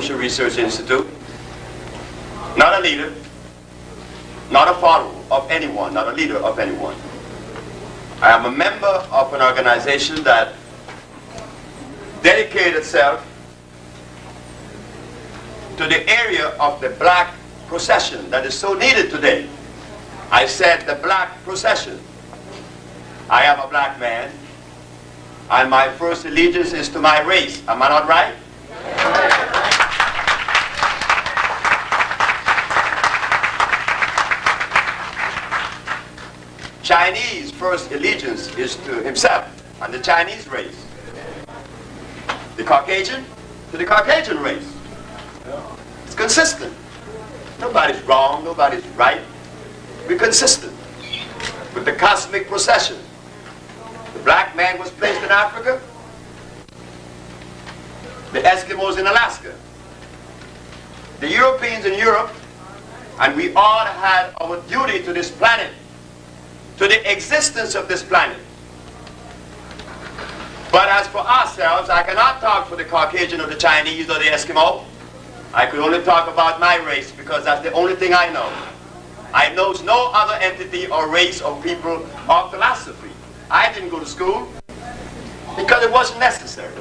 Ocean Research Institute, not a leader, not a follower of anyone, not a leader of anyone. I am a member of an organization that dedicated itself to the area of the black procession that is so needed today. I said the black procession. I am a black man, and my first allegiance is to my race. Am I not right? Chinese first allegiance is to himself and the Chinese race. The Caucasian to the Caucasian race. It's consistent. Nobody's wrong, nobody's right. We're consistent with the cosmic procession. The black man was placed in Africa, the Eskimos in Alaska, the Europeans in Europe, and we all had our duty to this planet, to the existence of this planet. But as for ourselves, I cannot talk for the Caucasian or the Chinese or the Eskimo. I could only talk about my race because that's the only thing I know. I know no other entity or race or people or philosophy. I didn't go to school because it wasn't necessary.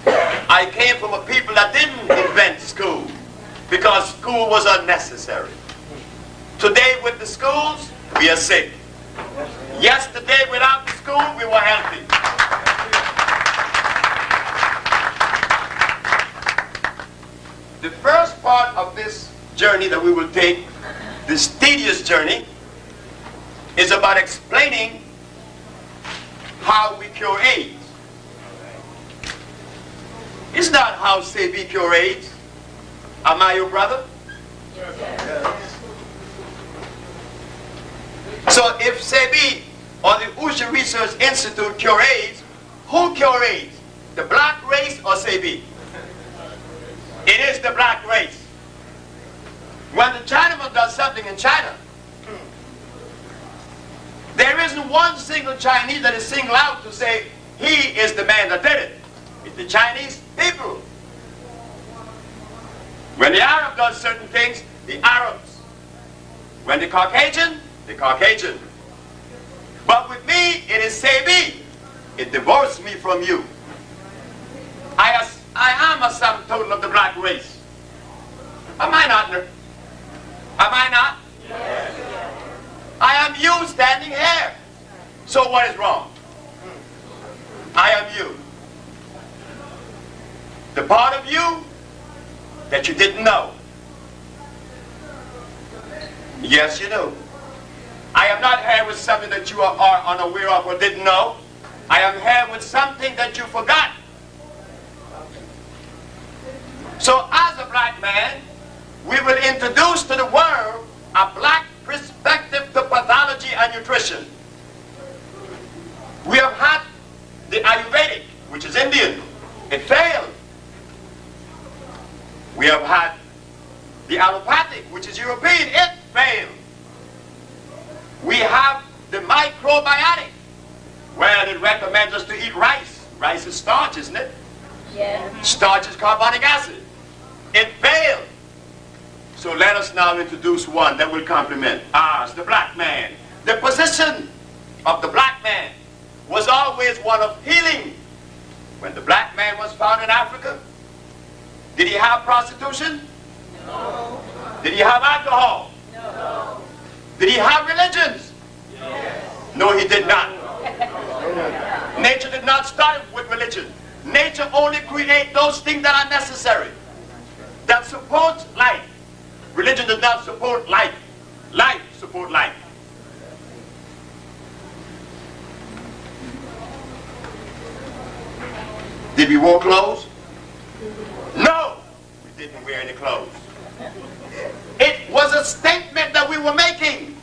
I came from a people that didn't invent school because school was unnecessary. Today with the schools, we are sick. Yesterday without the school, we were healthy. The first part of this journey that we will take, this tedious journey, is about explaining how we cure AIDS. It's not how Sebi cure AIDS. Am I your brother? Yes. So if Sebi or the Ocean Research Institute cure AIDS, who cure AIDS? The black race or Sebi? It is the black race. When the Chinaman does something in China, there isn't one single Chinese that is singled out to say he is the man that did it. It's the Chinese people. When the Arab does certain things, the Arabs. When the Caucasian, the Caucasian. But with me, it is Sebi. It divorced me from you. I am a sum total of the black race. Am I not? Am I not? Yes. I am you standing here. So what is wrong? I am you. The part of you that you didn't know. Yes, you do. I am not here with something that you are unaware of or didn't know. I am here with something that you forgot. So as a black man, we will introduce to the world a black perspective to pathology and nutrition. We have had the Ayurvedic, which is Indian. It failed. We have had the allopathic, which is European. It failed. We have the microbiotic, where it recommends us to eat rice. Rice is starch, isn't it? Yeah. Starch is carbonic acid. It failed. So let us now introduce one that will complement ours, the black man. The position of the black man was always one of healing. When the black man was found in Africa, did he have prostitution? No. Did he have alcohol? No. Did he have religions? Yes. No, he did not. Nature did not start with religion. Nature only creates those things that are necessary, that supports life. Religion does not support life. Life supports life. Did we wear clothes? No, we didn't wear any clothes. It was a statement that we were making.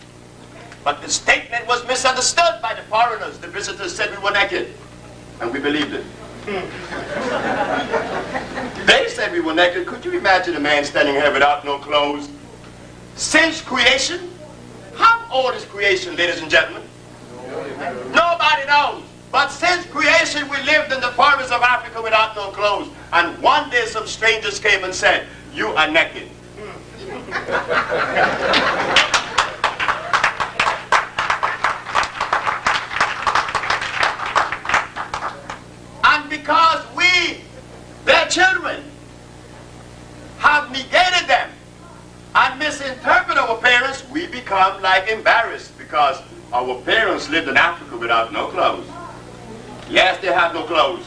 But the statement was misunderstood by the foreigners. The visitors said we were naked. And we believed it. They said we were naked. Could you imagine a man standing here without no clothes? Since creation? How old is creation, ladies and gentlemen? Nobody knows. But since creation, we lived in the forests of Africa without no clothes. And one day some strangers came and said, you are naked. And because we, their children, have negated them and misinterpret our parents, we become like embarrassed because our parents lived in Africa without no clothes. Yes, they have no clothes.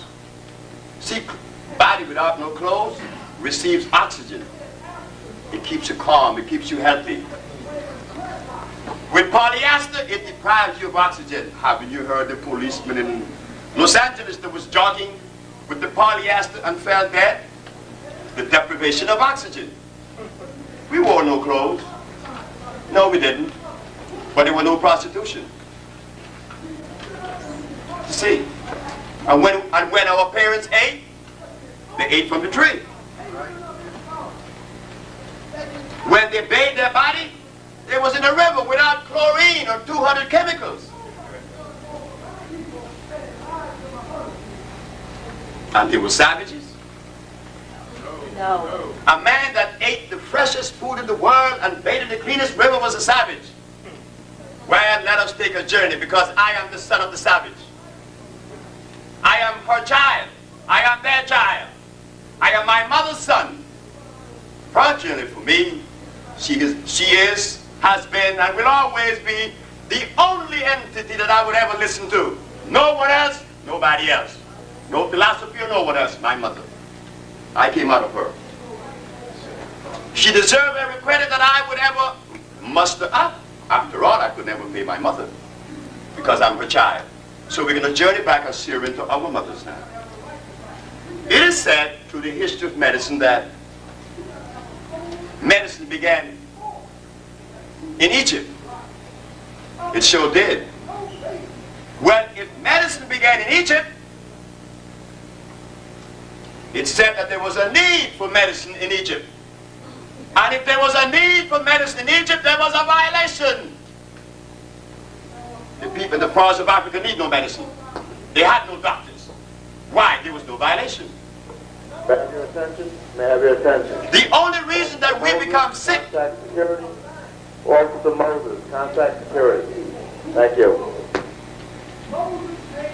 See, body without no clothes receives oxygen. It keeps you calm, it keeps you healthy. With polyester, it deprives you of oxygen. Haven't you heard the policeman in Los Angeles that was jogging with the polyester and fell dead? The deprivation of oxygen. We wore no clothes. No, we didn't. But there was no prostitution. You see? And when our parents ate, they ate from the tree. When they bathed their body, they was in a river without chlorine or 200 chemicals. And they were savages. No. A man that ate the freshest food in the world and bathed in the cleanest river was a savage. Well, let us take a journey, because I am the son of the savage. I am her child. I am their child. I am my mother's son. Fortunately for me, she is, has been, and will always be the only entity that I would ever listen to. No one else, nobody else. No philosophy or no one else, my mother. I came out of her. She deserved every credit that I would ever muster up. After all, I could never pay my mother because I'm her child. So we're going to journey back and steer into our mothers now. It is said through the history of medicine that medicine began in Egypt. It sure did. Well, if medicine began in Egypt, it said that there was a need for medicine in Egypt. And if there was a need for medicine in Egypt, there was a violation. The people in the parts of Africa need no medicine. They had no doctors. Why? There was no violation. May I have your attention? May I have your attention? The only reason that we become sick... Contact security. Officer Moses, contact security. Thank you.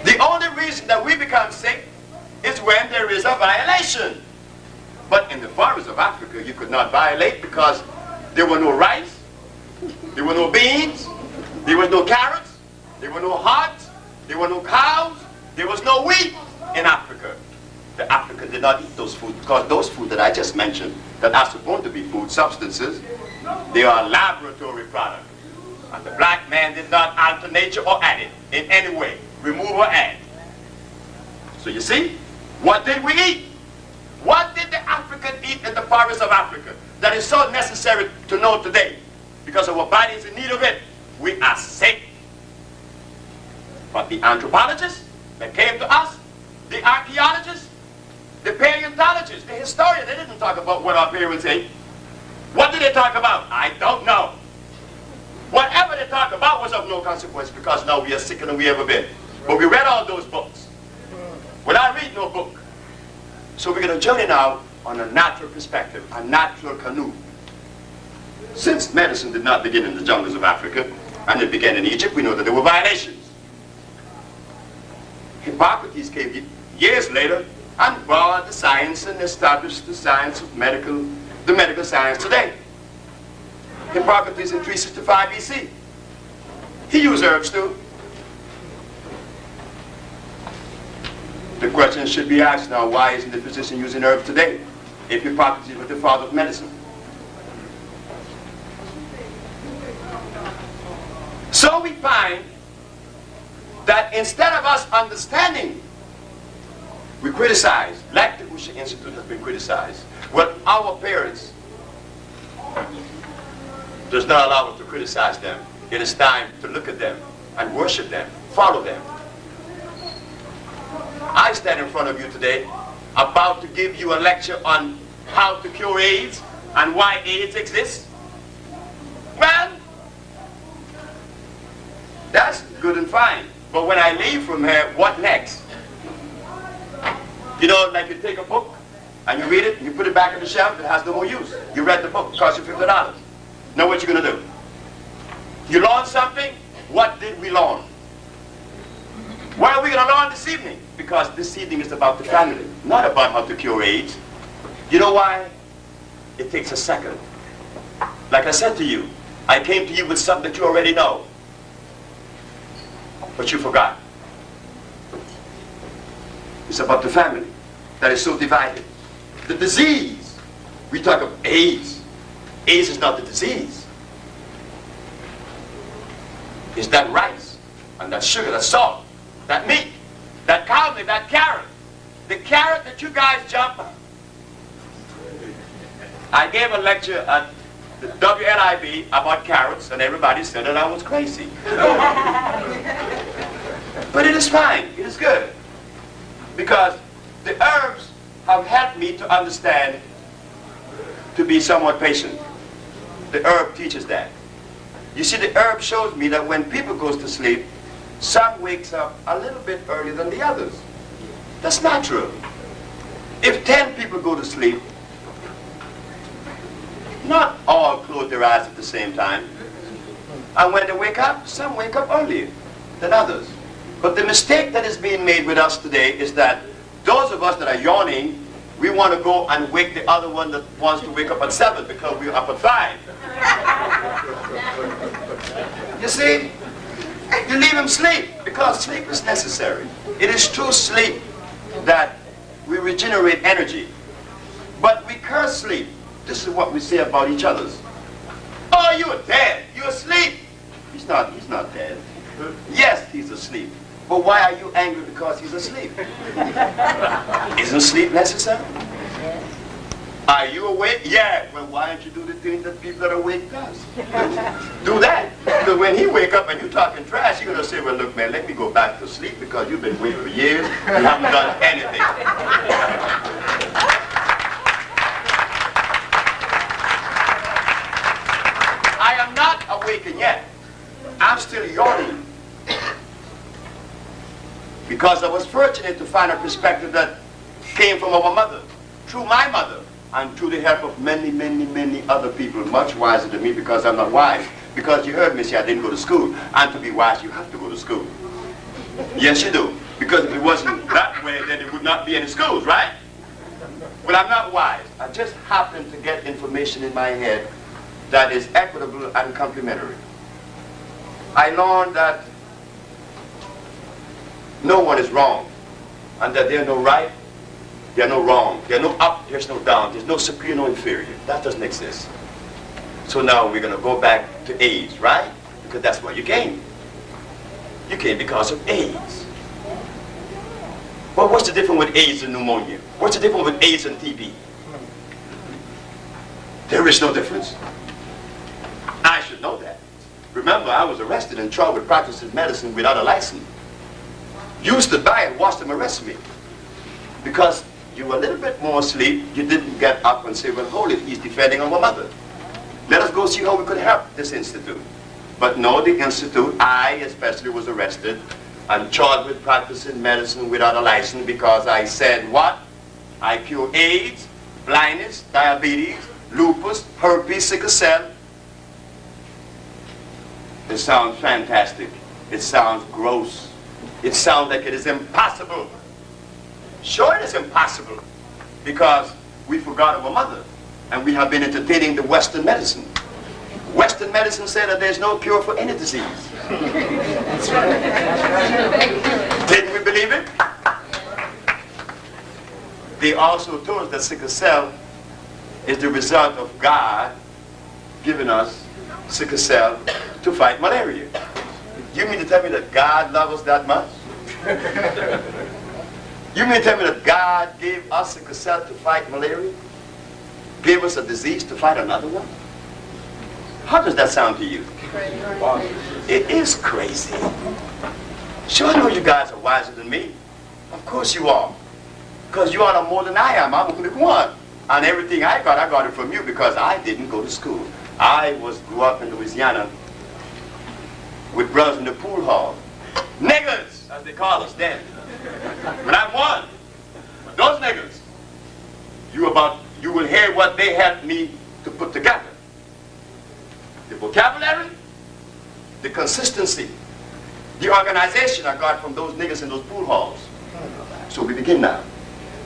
The only reason that we become sick is when there is a violation. But in the forests of Africa, you could not violate because there were no rice, there were no beans, there was no carrots, there were no hogs, there were no cows, there was no wheat in Africa. The Africans did not eat those foods because those foods that I just mentioned that are supposed to be food substances, they are laboratory products. And the black man did not alter nature or add it in any way, remove or add. So you see, what did we eat? What did the African eat in the forests of Africa that is so necessary to know today? Because our body is in need of it. We are sick. But the anthropologists that came to us, the archaeologists, the paleontologists, the historians, they didn't talk about what our parents ate. What did they talk about? I don't know. Whatever they talked about was of no consequence because now we are sicker than we ever been. But we read all those books. Well, I read no book. So we're going to journey now on a natural perspective, a natural canoe. Since medicine did not begin in the jungles of Africa, and it began in Egypt, we know that there were violations. Hippocrates came years later and brought the science and established the science of the medical science today. Hippocrates in 365 BC. He used herbs too. The question should be asked now, why isn't the physician using herbs today if Hippocrates was the father of medicine? So we find that instead of us understanding, we criticize, like the Usha Institute has been criticized. Well, our parents does not allow us to criticize them. It is time to look at them and worship them, follow them. I stand in front of you today about to give you a lecture on how to cure AIDS and why AIDS exists. Well, that's good and fine. But when I leave from here, what next? You know, like you take a book and you read it, and you put it back on the shelf, it has no more use. You read the book, it cost you $50. Now what you going to do? You learn something? What did we learn? What are we going to learn this evening? Because this evening is about the family, not about how to cure AIDS. You know why? It takes a second. Like I said to you, I came to you with something that you already know, but you forgot. It's about the family that is so divided. The disease, we talk of AIDS. AIDS is not the disease. It's that rice, and that sugar, that salt, that meat, that cow meat, that carrot. The carrot that you guys jump on. I gave a lecture at the WNIB about carrots, and everybody said that I was crazy. But it is fine. It is good. Because the herbs have helped me to understand, to be somewhat patient. The herb teaches that. You see, the herb shows me that when people goes to sleep, some wakes up a little bit earlier than the others. That's natural. If 10 people go to sleep, not all close their eyes at the same time. And when they wake up, some wake up earlier than others. But the mistake that is being made with us today is that those of us that are yawning, we want to go and wake the other one that wants to wake up at 7 because we're up at 5. You see? You leave him sleep because sleep is necessary. It is through sleep that we regenerate energy. But we curse sleep. This is what we say about each other. Oh, you're dead. You're asleep. He's not dead. Yes, he's asleep. But why are you angry because he's asleep? Isn't sleep necessary? Are you awake? Yeah. Well, why don't you do the things that people that are awake does? Do that. Because when he wake up and you're talking trash, you're going to say, well, look, man, let me go back to sleep because you've been awake for years and haven't done anything. I am not awakened yet. I'm still yawning. Because I was fortunate to find a perspective that came from our mother, through my mother, and through the help of many, many, many other people, much wiser than me because I'm not wise. Because you heard me say I didn't go to school. And to be wise, you have to go to school. Yes, you do. Because if it wasn't that way, then it would not be any schools, right? But I'm not wise. I just happen to get information in my head that is equitable and complementary. I learned that no one is wrong, and that there's no right, there's no wrong, there's no up, there's no down, there's no superior, no inferior. That doesn't exist. So now we're going to go back to AIDS, right? Because that's why you came. You came because of AIDS. Well, what's the difference with AIDS and pneumonia? What's the difference with AIDS and TB? There is no difference. I should know that. Remember, I was arrested and charged with practicing medicine without a license. You stood by and watched them arrest me. Because you were a little bit more asleep, you didn't get up and say, well, hold it, he's defending our mother. Let us go see how we could help this institute. But no, the institute, I especially was arrested and charged with practicing medicine without a license because I said what? I cure AIDS, blindness, diabetes, lupus, herpes, sickle cell. It sounds fantastic. It sounds gross. It sounds like it is impossible. Sure, it is impossible because we forgot our mother and we have been entertaining the Western medicine. Western medicine said that there's no cure for any disease. Didn't we believe it? They also told us that sickle cell is the result of God giving us sickle cell to fight malaria. You mean to tell me that God loves us that much? You mean to tell me that God gave us sickle cell to fight malaria? Gave us a disease to fight another one? How does that sound to you? It is crazy. Sure, I know you guys are wiser than me. Of course you are. Because you are no more than I am. I'm only one. And everything I got it from you because I didn't go to school. I grew up in Louisiana with brothers in the pool hall. Niggers, as they call us then. But I'm one. But those niggers, you will hear what they helped me to put together. The vocabulary, the consistency, the organization I got from those niggas in those pool halls. So we begin now.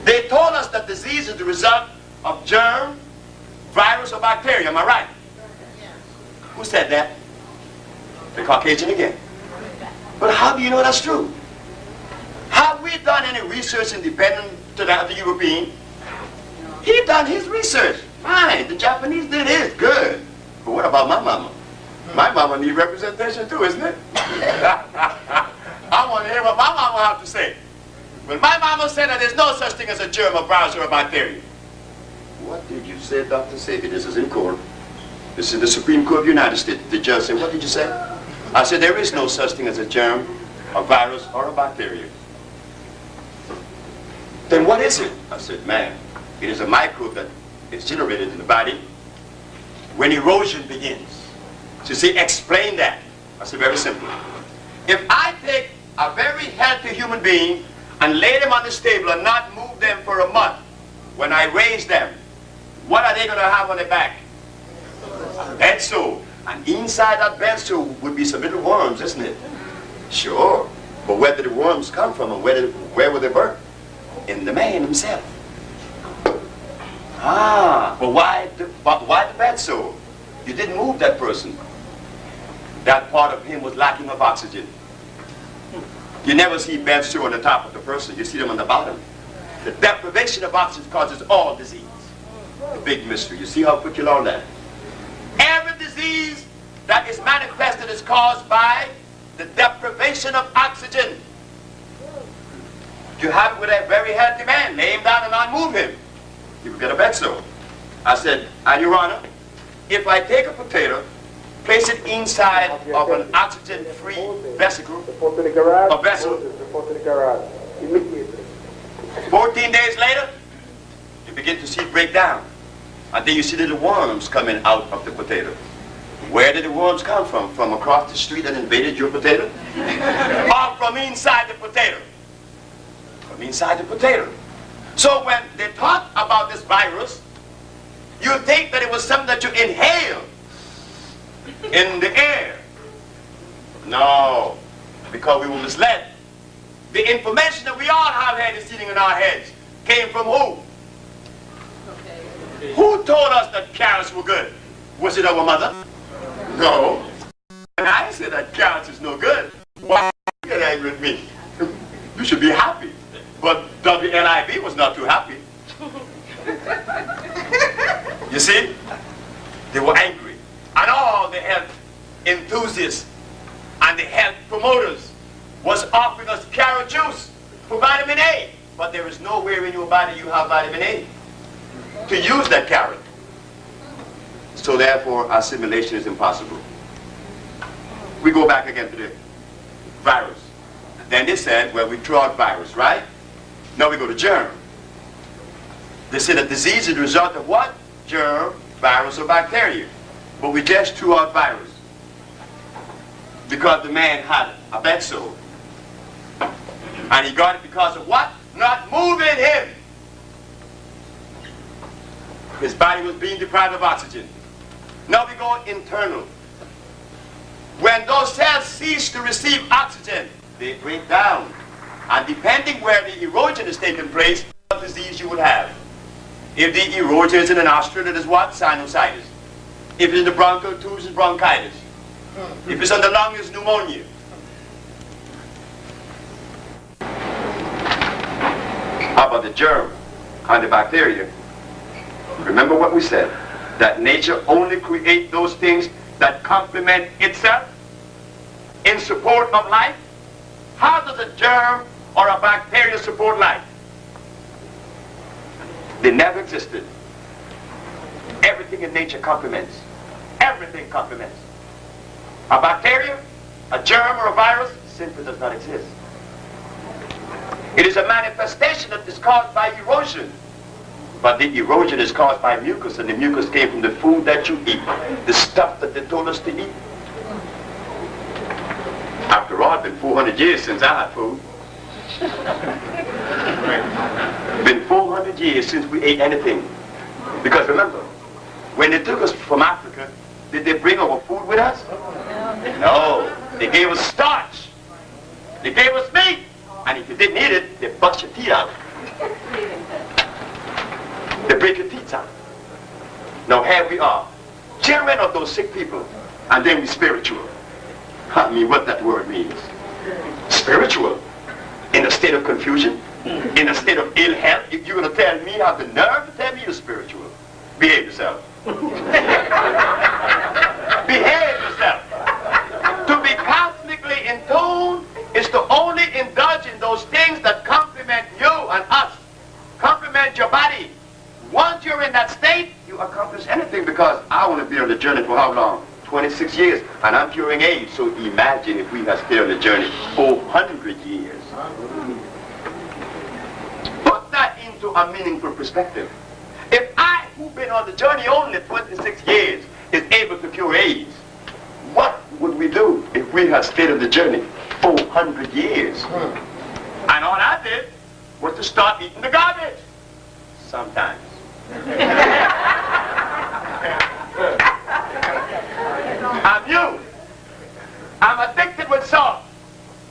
They told us that disease is the result of germ, virus, or bacteria. Am I right? Who said that? The Caucasian again. But how do you know that's true? Have we done any research independent to that of the European? He done his research. Fine. The Japanese did his. Good. But what about my mama? My mama needs representation too, isn't it? I want to hear what my mama have to say. Well, my mama said that there's no such thing as a germ, a virus, or a bacteria. What did you say, Dr. Sebi? This is in court. This is the Supreme Court of the United States. The judge said, what did you say? I said, there is no such thing as a germ, a virus, or a bacteria. Then what is it? I said, man, it is a microbe that is generated in the body when erosion begins. So you see, explain that. I said, very simple. If I take a very healthy human being and lay them on this table and not move them for a month, when I raise them, what are they going to have on their back? A bed sore. And inside that bed sore would be some little worms, isn't it? Sure. But where did the worms come from and where were they birthed? In the man himself. Ah, but why the bed sore? You didn't move that person. That part of him was lacking of oxygen. You never see bed sore on the top of the person. You see them on the bottom. The deprivation of oxygen causes all disease. The big mystery. You see how quick you learn that? Every disease that is manifested is caused by the deprivation of oxygen. You have it with a very healthy man. Lay him down and unmove him. He will get a bed sore. I said, and Your Honor, if I take a potato, place it inside of an oxygen-free vesicle, a vessel, 14 days later, you begin to see it break down. And then you see little worms coming out of the potato. Where did the worms come from? From across the street that invaded your potato? Or from inside the potato? From inside the potato. So when they talk about this virus, you think that it was something that you inhale in the air. No, because we were misled. The information that we all have had is sitting in our heads came from who? Okay. Who told us that carrots were good? Was it our mother? No. And I said that carrots is no good. Why you get angry with me? You should be happy. But WNIB was not too happy. You see? They were angry. And all the health enthusiasts and the health promoters was offering us carrot juice for vitamin A. But there is nowhere in your body you have vitamin A to use that carrot. So therefore, assimilation is impossible. We go back again to the virus. Then they said, well, we threw out virus, right? Now we go to germ. They said that disease is the result of what? Germ, virus, or bacteria. But we just threw out virus because the man had a bed sore. And he got it because of what? Not moving him. His body was being deprived of oxygen. Now we go internal. When those cells cease to receive oxygen, they break down. And depending where the erosion is taking place, what disease you would have. If the erosion is in the nostril, it is what? Sinusitis. If it's in the bronchial tubes, it's bronchitis. If it's on the lung, it's pneumonia. How about the germ and the bacteria? Remember what we said, that nature only creates those things that complement itself in support of life. How does a germ or a bacteria support life? They never existed. Everything in nature complements. Everything complements. A bacteria, a germ, or a virus simply does not exist. It is a manifestation that is caused by erosion. But the erosion is caused by mucus, and the mucus came from the food that you eat, the stuff that they told us to eat. After all, it's been 400 years since I had food. It's been 400 years since we ate anything. Because remember, when they took us from Africa, did they bring our food with us? No. They gave us starch. They gave us meat. And if you didn't eat it, they bust your teeth out. They break your teeth out. Now here we are, children of those sick people, and then we spiritual. I mean, what that word means. Spiritual. In a state of confusion, in a state of ill health. If you're going to tell me, have the nerve to tell me you're spiritual. Behave yourself. Behave yourself. To be cosmically in tune is to only indulge in those things that complement you and us. Complement your body. Once you're in that state, you accomplish anything, because I want to be on the journey for how long? 26 years, and I'm curing AIDS. So imagine if we had stayed on the journey 400 years. Put that into a meaningful perspective. If I, who've been on the journey only 26 years, is able to cure AIDS, what would we do if we had stayed on the journey 400 years? And all I did was to start eating the garbage. Sometimes. I'm you. I'm addicted with salt.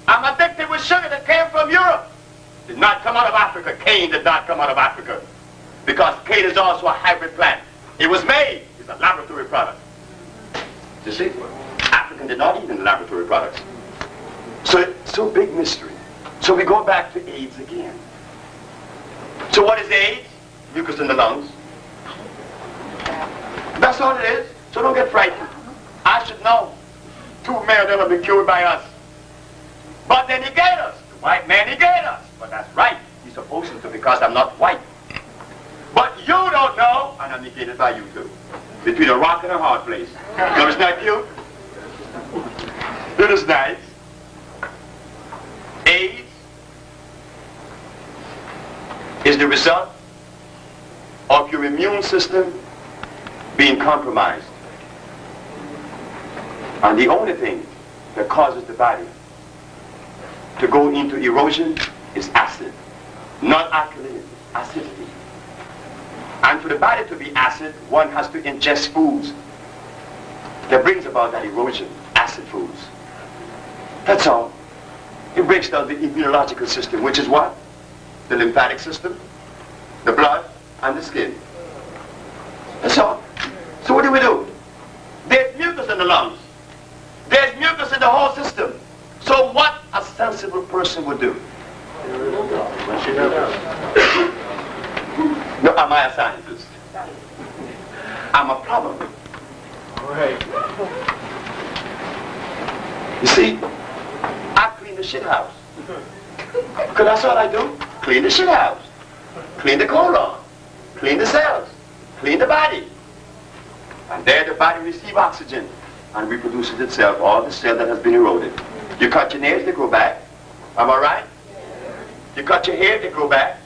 I'm addicted with sugar that came from Europe. Did not come out of Africa. Cane did not come out of Africa. Because cane is also a hybrid plant. It was made. It's a laboratory product. You see? African did not eat in the laboratory products. So it's so big mystery. So we go back to AIDS again. So what is AIDS? Mucus in the lungs. That's all it is. So don't get frightened. I should know. 2 men of them have been cured by us. But they negate us. The white man negate us. But that's right. He's supposed to, because I'm not white. But you don't know, and I'm negated by you too. Between a rock and a hard place. No, it's not cute. It is nice. AIDS is the result of your immune system being compromised. And the only thing that causes the body to go into erosion is acid. Not alkalinity, acidity. And for the body to be acid, one has to ingest foods that brings about that erosion, acid foods. That's all. It breaks down the immunological system, which is what? The lymphatic system, the blood, and the skin. That's all. So what do? There's mucus in the lungs. There's mucus in the whole system. So what a sensible person would do? No, am I a scientist? I'm a plumber. You see, I clean the shit house. Because that's all I do. Clean the shit house. Clean the colon. Clean the cells. Clean the body. And there the body receives oxygen and reproduces itself, all the cell that has been eroded. You cut your nails, they grow back. Am I right? You cut your hair, they grow back.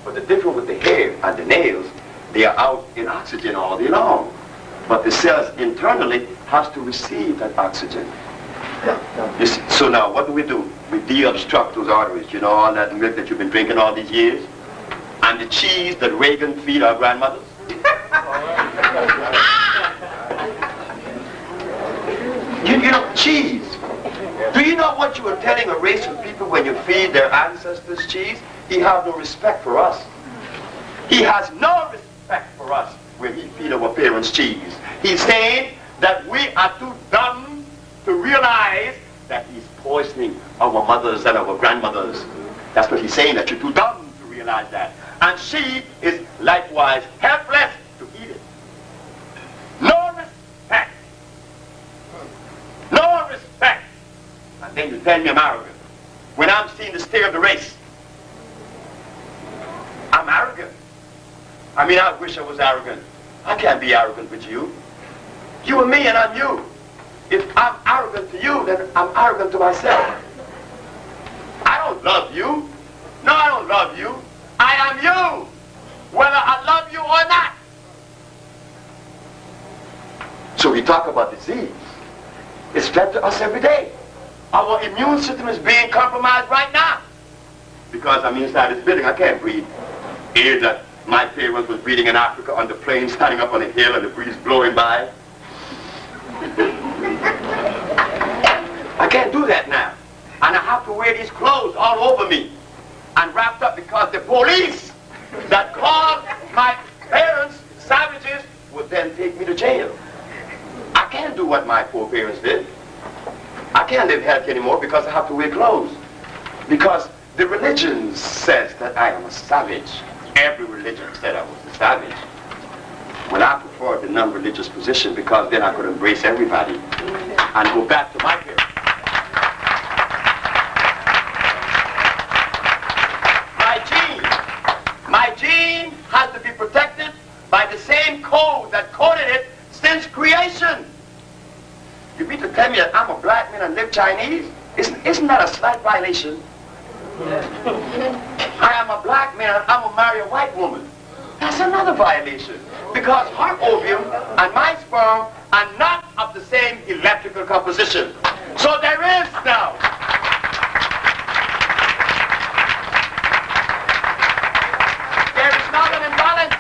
But the difference with the hair and the nails, they are out in oxygen all day long. But the cells internally has to receive that oxygen. You see, so now what do? We de-obstruct those arteries. You know, all that milk that you've been drinking all these years? And the cheese that Reagan feed our grandmothers? You know, cheese. Do you know what you are telling a race of people when you feed their ancestors cheese? He has no respect for us. He has no respect for us when he feed our parents cheese. He's saying that we are too dumb to realize that he's poisoning our mothers and our grandmothers. That's what he's saying, that you're too dumb to realize that. And she is likewise helpless to eat it. No respect. No respect. And then you tell me I'm arrogant. When I'm seeing the stare of the race, I'm arrogant. I mean, I wish I was arrogant. I can't be arrogant with you. You are me and I'm you. If I'm arrogant to you, then I'm arrogant to myself. I don't love you. No, I don't love you. I am you, whether I love you or not. So we talk about disease. It's fed to us every day. Our immune system is being compromised right now. Because I'm inside this building, I can't breathe Is that my parents was breeding in Africa on the plains, standing up on a hill and the breeze blowing by. I can't do that now. And I have to wear these clothes all over me and wrapped up because the police that called my parents savages would then take me to jail. I can't do what my poor parents did. I can't live healthy anymore because I have to wear clothes. Because the religion says that I am a savage. Every religion said I was a savage. Well, I prefer the non-religious position because then I could embrace everybody and go back to my parents. My gene has to be protected by the same code that coded it since creation. You mean to tell me that I'm a black man and live Chinese? Isn't that a slight violation? I am a black man and I'm gonna marry a white woman. That's another violation. Because her ovum and my sperm are not of the same electrical composition. So there is now. There is now an imbalance.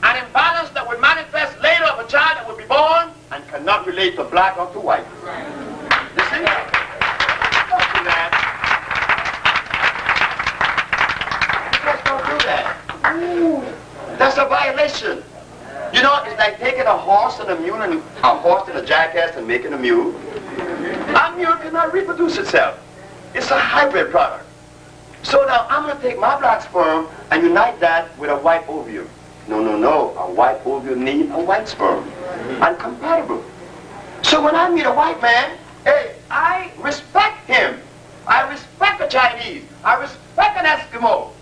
An imbalance that will manifest later of a child that will be born and cannot relate to black or to white. You see? Don't do that. That's a violation. You know, it's like taking a horse and a mule and a horse and a jackass and making a mule. A mule cannot reproduce itself. It's a hybrid product. So now I'm going to take my black sperm and unite that with a white ovum. No. A white ovum needs a white sperm. Incompatible. So when I meet a white man, hey, I respect him. I respect a Chinese. I respect an Eskimo.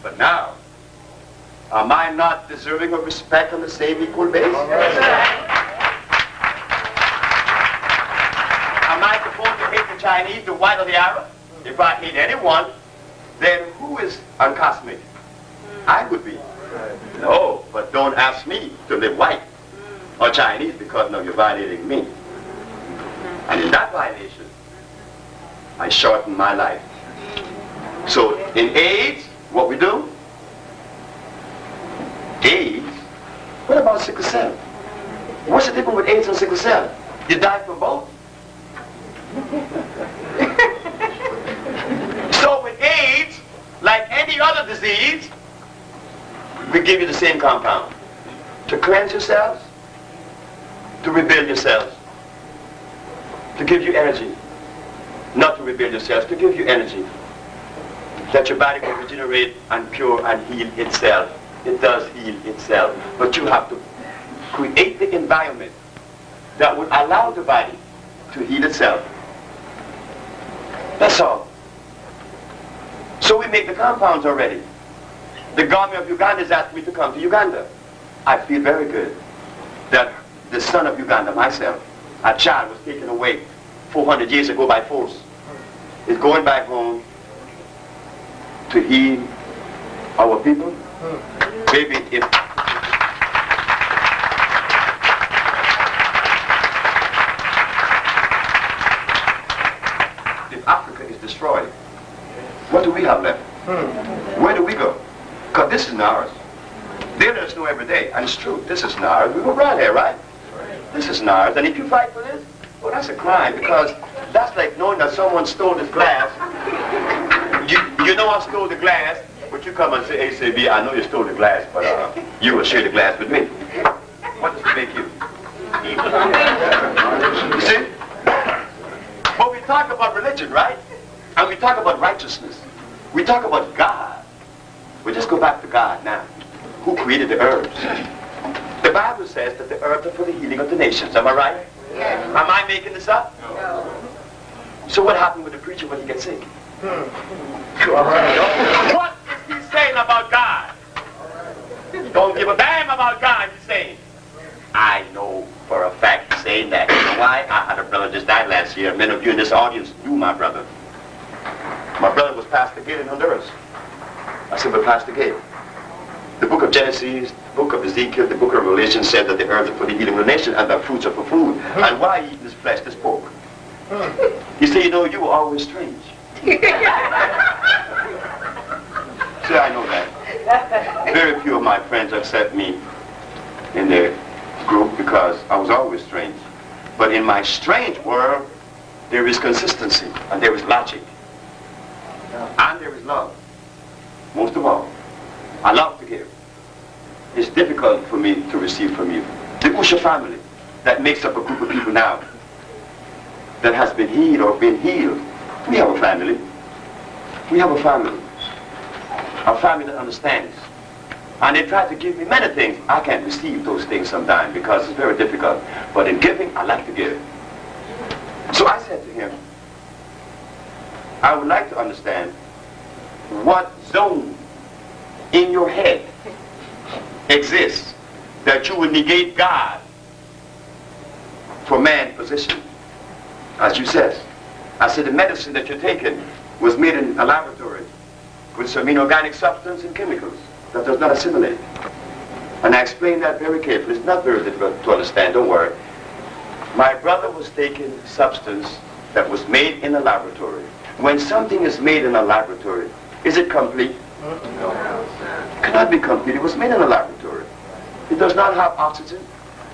But now, am I not deserving of respect on the same equal basis? Am I supposed to hate the Chinese, the white, or the Arab? If I hate anyone, then who is uncosmic? I would be. No, but don't ask me to live white or Chinese because no, you're violating me. And in that violation, I shorten my life. So in AIDS, what we do? AIDS? What about sickle cell? What's the difference with AIDS and sickle cell? You die from both. So with AIDS, like any other disease, we give you the same compound. To cleanse yourselves, to rebuild yourselves, to give you energy. Not to rebuild yourselves, to give you energy. That your body will regenerate and cure and heal itself. It does heal itself. But you have to create the environment that would allow the body to heal itself. That's all. So we make the compounds already. The government of Uganda has asked me to come to Uganda. I feel very good that the son of Uganda, myself, a child was taken away 400 years ago by force, is going back home to heal our people. Maybe if Africa is destroyed, what do we have left? Where do we go? Because this is ours. They let us know every day, and it's true, this is ours. We go right here, right? This is ours, and if you fight for this, well, that's a crime, because that's like knowing that someone stole this glass. You know I stole the glass, but you come and say, hey, Sebi, I know you stole the glass, but you will share the glass with me. What does it make you? You see? But we talk about religion, right? And we talk about righteousness. We talk about God. We just go back to God now. Who created the herbs? The Bible says that the herbs are for the healing of the nations. Am I right? Yes. Am I making this up? No. So what happened with the preacher when he gets sick? What is he saying about God? Don't give a damn about God, he's saying. I know for a fact he's saying that. You know why? I had a brother just died last year. Many of you in this audience knew my brother. My brother was Pastor Gate in Honduras. I said, but Pastor Gate, the book of Genesis, the book of Ezekiel, the book of Revelation said that the herbs are for the healing of the nation and the fruits are for food. And why are you eating this flesh, this pork? He said, you know, you were always strange. See, I know that. Very few of my friends accept me in their group because I was always strange. But in my strange world, there is consistency, and there is logic, and there is love. Most of all, I love to give. It's difficult for me to receive from you. The Usha family that makes up a group of people now that has been healed or been healed. We have a family. We have a family. A family that understands. And they try to give me many things. I can't receive those things sometimes because it's very difficult. But in giving, I like to give. So I said to him, I would like to understand what zone in your head exists that you would negate God for man's position. As you said, I said the medicine that you're taking was made in a laboratory with some inorganic substance and chemicals that does not assimilate. And I explained that very carefully. It's not very difficult to understand, don't worry. My brother was taking substance that was made in a laboratory. When something is made in a laboratory, is it complete? No. It cannot be complete. It was made in a laboratory. It does not have oxygen.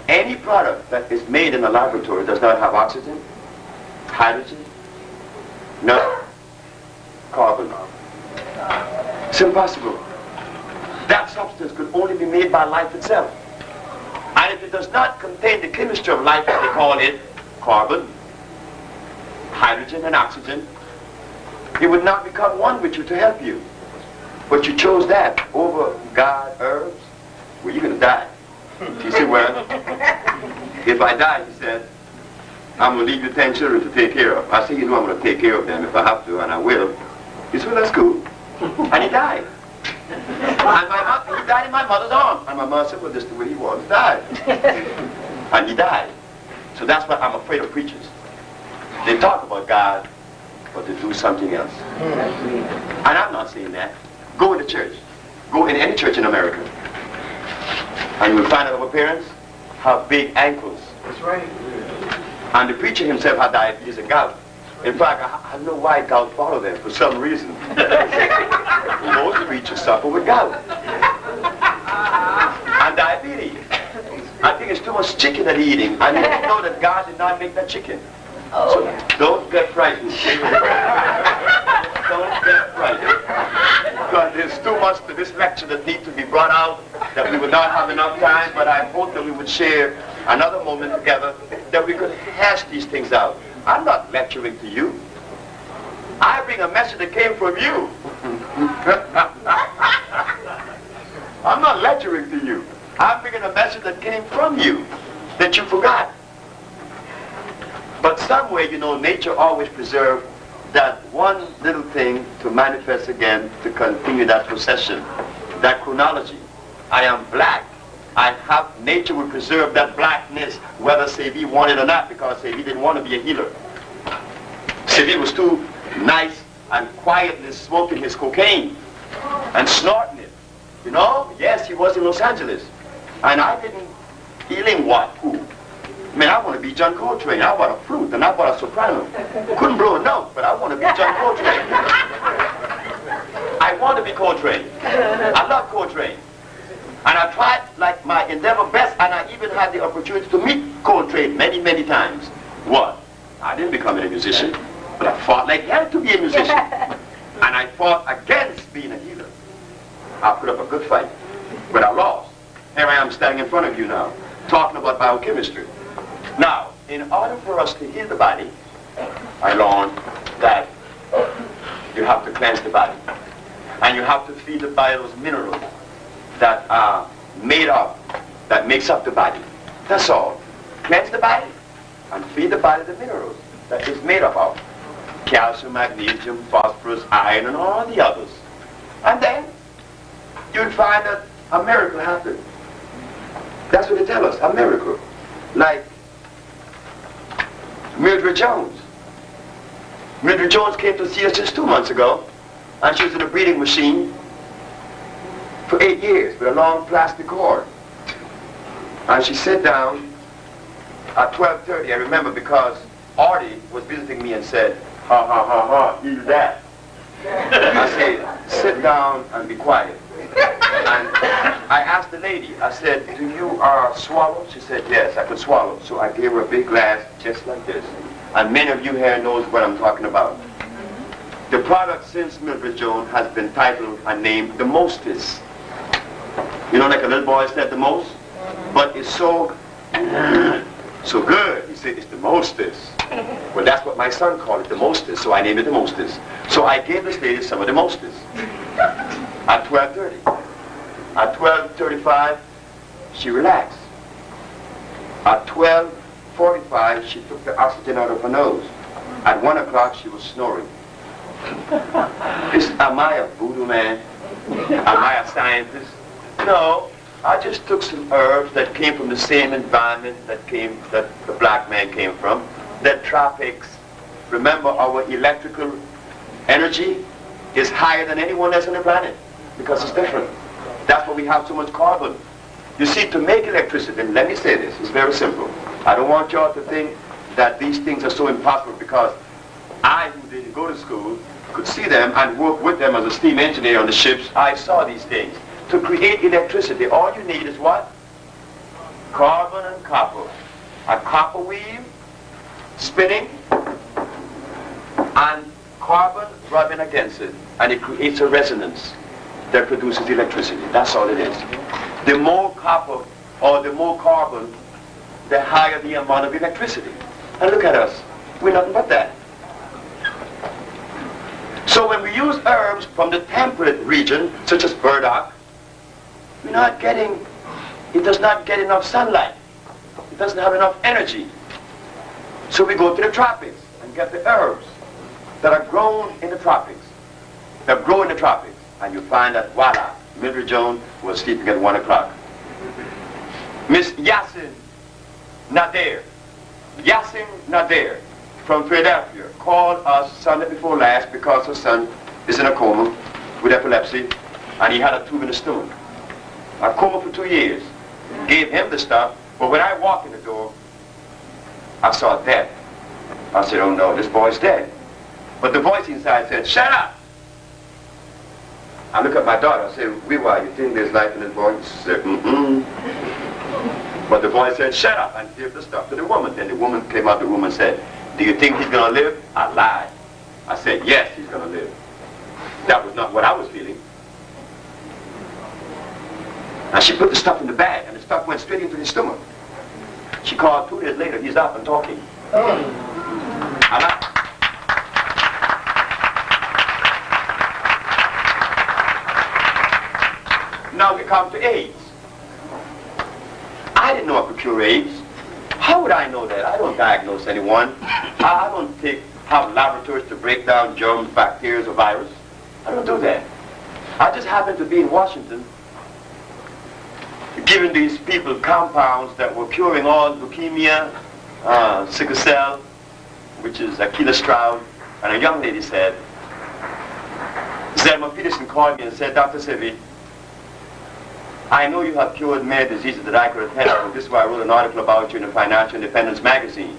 Any product that is made in a laboratory does not have oxygen, hydrogen, no, carbon. It's impossible. That substance could only be made by life itself. And if it does not contain the chemistry of life, they call it carbon, hydrogen, and oxygen, it would not become one with you to help you. But you chose that over God, herbs. Well, you're going to die. He said, well, if I die, he said, I'm going to leave you 10 children to take care of. I said, you know, I'm going to take care of them if I have to, and I will. He said, well, that's cool. And he died. And he died in my mother's arms. And my mother said, well, this is the way he was. He died. And he died. So that's why I'm afraid of preachers. They talk about God, but they do something else. And I'm not saying that. Go in the church. Go in any church in America. And you will find out our parents have big ankles. That's right. And the preacher himself had diabetes and gout. In fact, I don't know why gout followed them for some reason. Most preachers suffer with gout. And diabetes. I think it's too much chicken that he's eating. And you know that God did not make that chicken. So don't get frightened. Don't get frightened. Because there's too much to this lecture that needs to be brought out that we would not have enough time, but I hope that we would share another moment together that we could hash these things out. I'm not lecturing to you. I bring a message that came from you. I'm not lecturing to you. I'm bringing a message that came from you that you forgot. But some way, you know, nature always preserves that one little thing to manifest again, to continue that procession, that chronology. I am black. I have, nature will preserve that blackness, whether Sebi wanted or not, because Sebi didn't want to be a healer. Sebi was too nice and quietly smoking his cocaine and snorting it. You know, yes, he was in Los Angeles. And I didn't healing what? Who? I mean, I want to be John Coltrane. I bought a flute and I bought a soprano. Couldn't blow a note, but I want to be John Coltrane. I want to be Coltrane. I love Coltrane. And I tried like my endeavor best, and I even had the opportunity to meet Coltrane many, many times. What? I didn't become a musician, but I fought like hell to be a musician. And I fought against being a healer. I put up a good fight, but I lost. Here I am standing in front of you now, talking about biochemistry. Now, in order for us to heal the body, I learned that you have to cleanse the body. And you have to feed the body those minerals that are made up, that makes up the body. That's all. Cleanse the body and feed the body the minerals that is made up of. Calcium, magnesium, phosphorus, iron, and all the others. And then you'll find that a miracle happened. That's what they tell us, a miracle. Like Mildred Jones. Mildred Jones came to see us just 2 months ago, and she was in a breathing machine for 8 years with a long plastic cord. And she sat down at 12:30, I remember, because Artie was visiting me and said, ha ha ha ha, eat that. I said, sit down and be quiet. And I asked the lady, I said, do you swallow? She said, yes, I could swallow. So I gave her a big glass just like this. And many of you here knows what I'm talking about. The product since Mildred Jones has been titled and named the Mostest. You know, like a little boy said the most? But it's so good. He said it's the Mostest. Well, that's what my son called it, the Mostest. So I named it the Mostest. So I gave this lady some of the Mostest at 12:30. At 12:35, she relaxed. At 12:45, she took the oxygen out of her nose. At 1 o'clock, she was snoring. Am I a voodoo man? Am I a scientist? No, I just took some herbs that came from the same environment that the black man came from, the tropics. Remember, our electrical energy is higher than anyone else on the planet because it's different. That's why we have so much carbon. You see, to make electricity, and let me say this, it's very simple. I don't want y'all to think that these things are so impossible because I, who didn't go to school, could see them and work with them as a steam engineer on the ships. I saw these things. To create electricity, all you need is what? Carbon and copper. A copper wheel spinning and carbon rubbing against it. And it creates a resonance that produces electricity. That's all it is. The more copper or the more carbon, the higher the amount of electricity. And look at us. We're nothing but that. So when we use herbs from the temperate region, such as burdock, we're not getting, it does not get enough sunlight. It doesn't have enough energy. So we go to the tropics and get the herbs that are grown in the tropics. That grow in the tropics. And you find that, voila, Mildred Jones was sleeping at 1 o'clock. Miss Yassin Nader from Philadelphia called us Sunday before last because her son is in a coma with epilepsy and he had a tube in his stomach. A coma for 2 years. Gave him the stuff, but when I walked in the door, I saw death. I said, oh no, this boy's dead. But the voice inside said, shut up! I look at my daughter, I said, Wiwa, you think there's life in this boy? She said, mm-mm. But the boy said, shut up, and gave the stuff to the woman. Then the woman came out of the room and said, do you think he's going to live? I lied. I said, yes, he's going to live. That was not what I was feeling. And she put the stuff in the bag, and the stuff went straight into his stomach. She called 2 days later, he's up and talking. Now we come to AIDS. I didn't know I could cure AIDS. How would I know that? I don't diagnose anyone. I don't have laboratories to break down germs, bacteria, or virus. I don't do that. I just happen to be in Washington giving these people compounds that were curing all leukemia, sickle cell, which is Achilles Stroud, and a young lady said, Zelma Peterson called me and said, Dr. Sebi, I know you have cured many diseases that I could attest to. This is why I wrote an article about you in the Financial Independence magazine.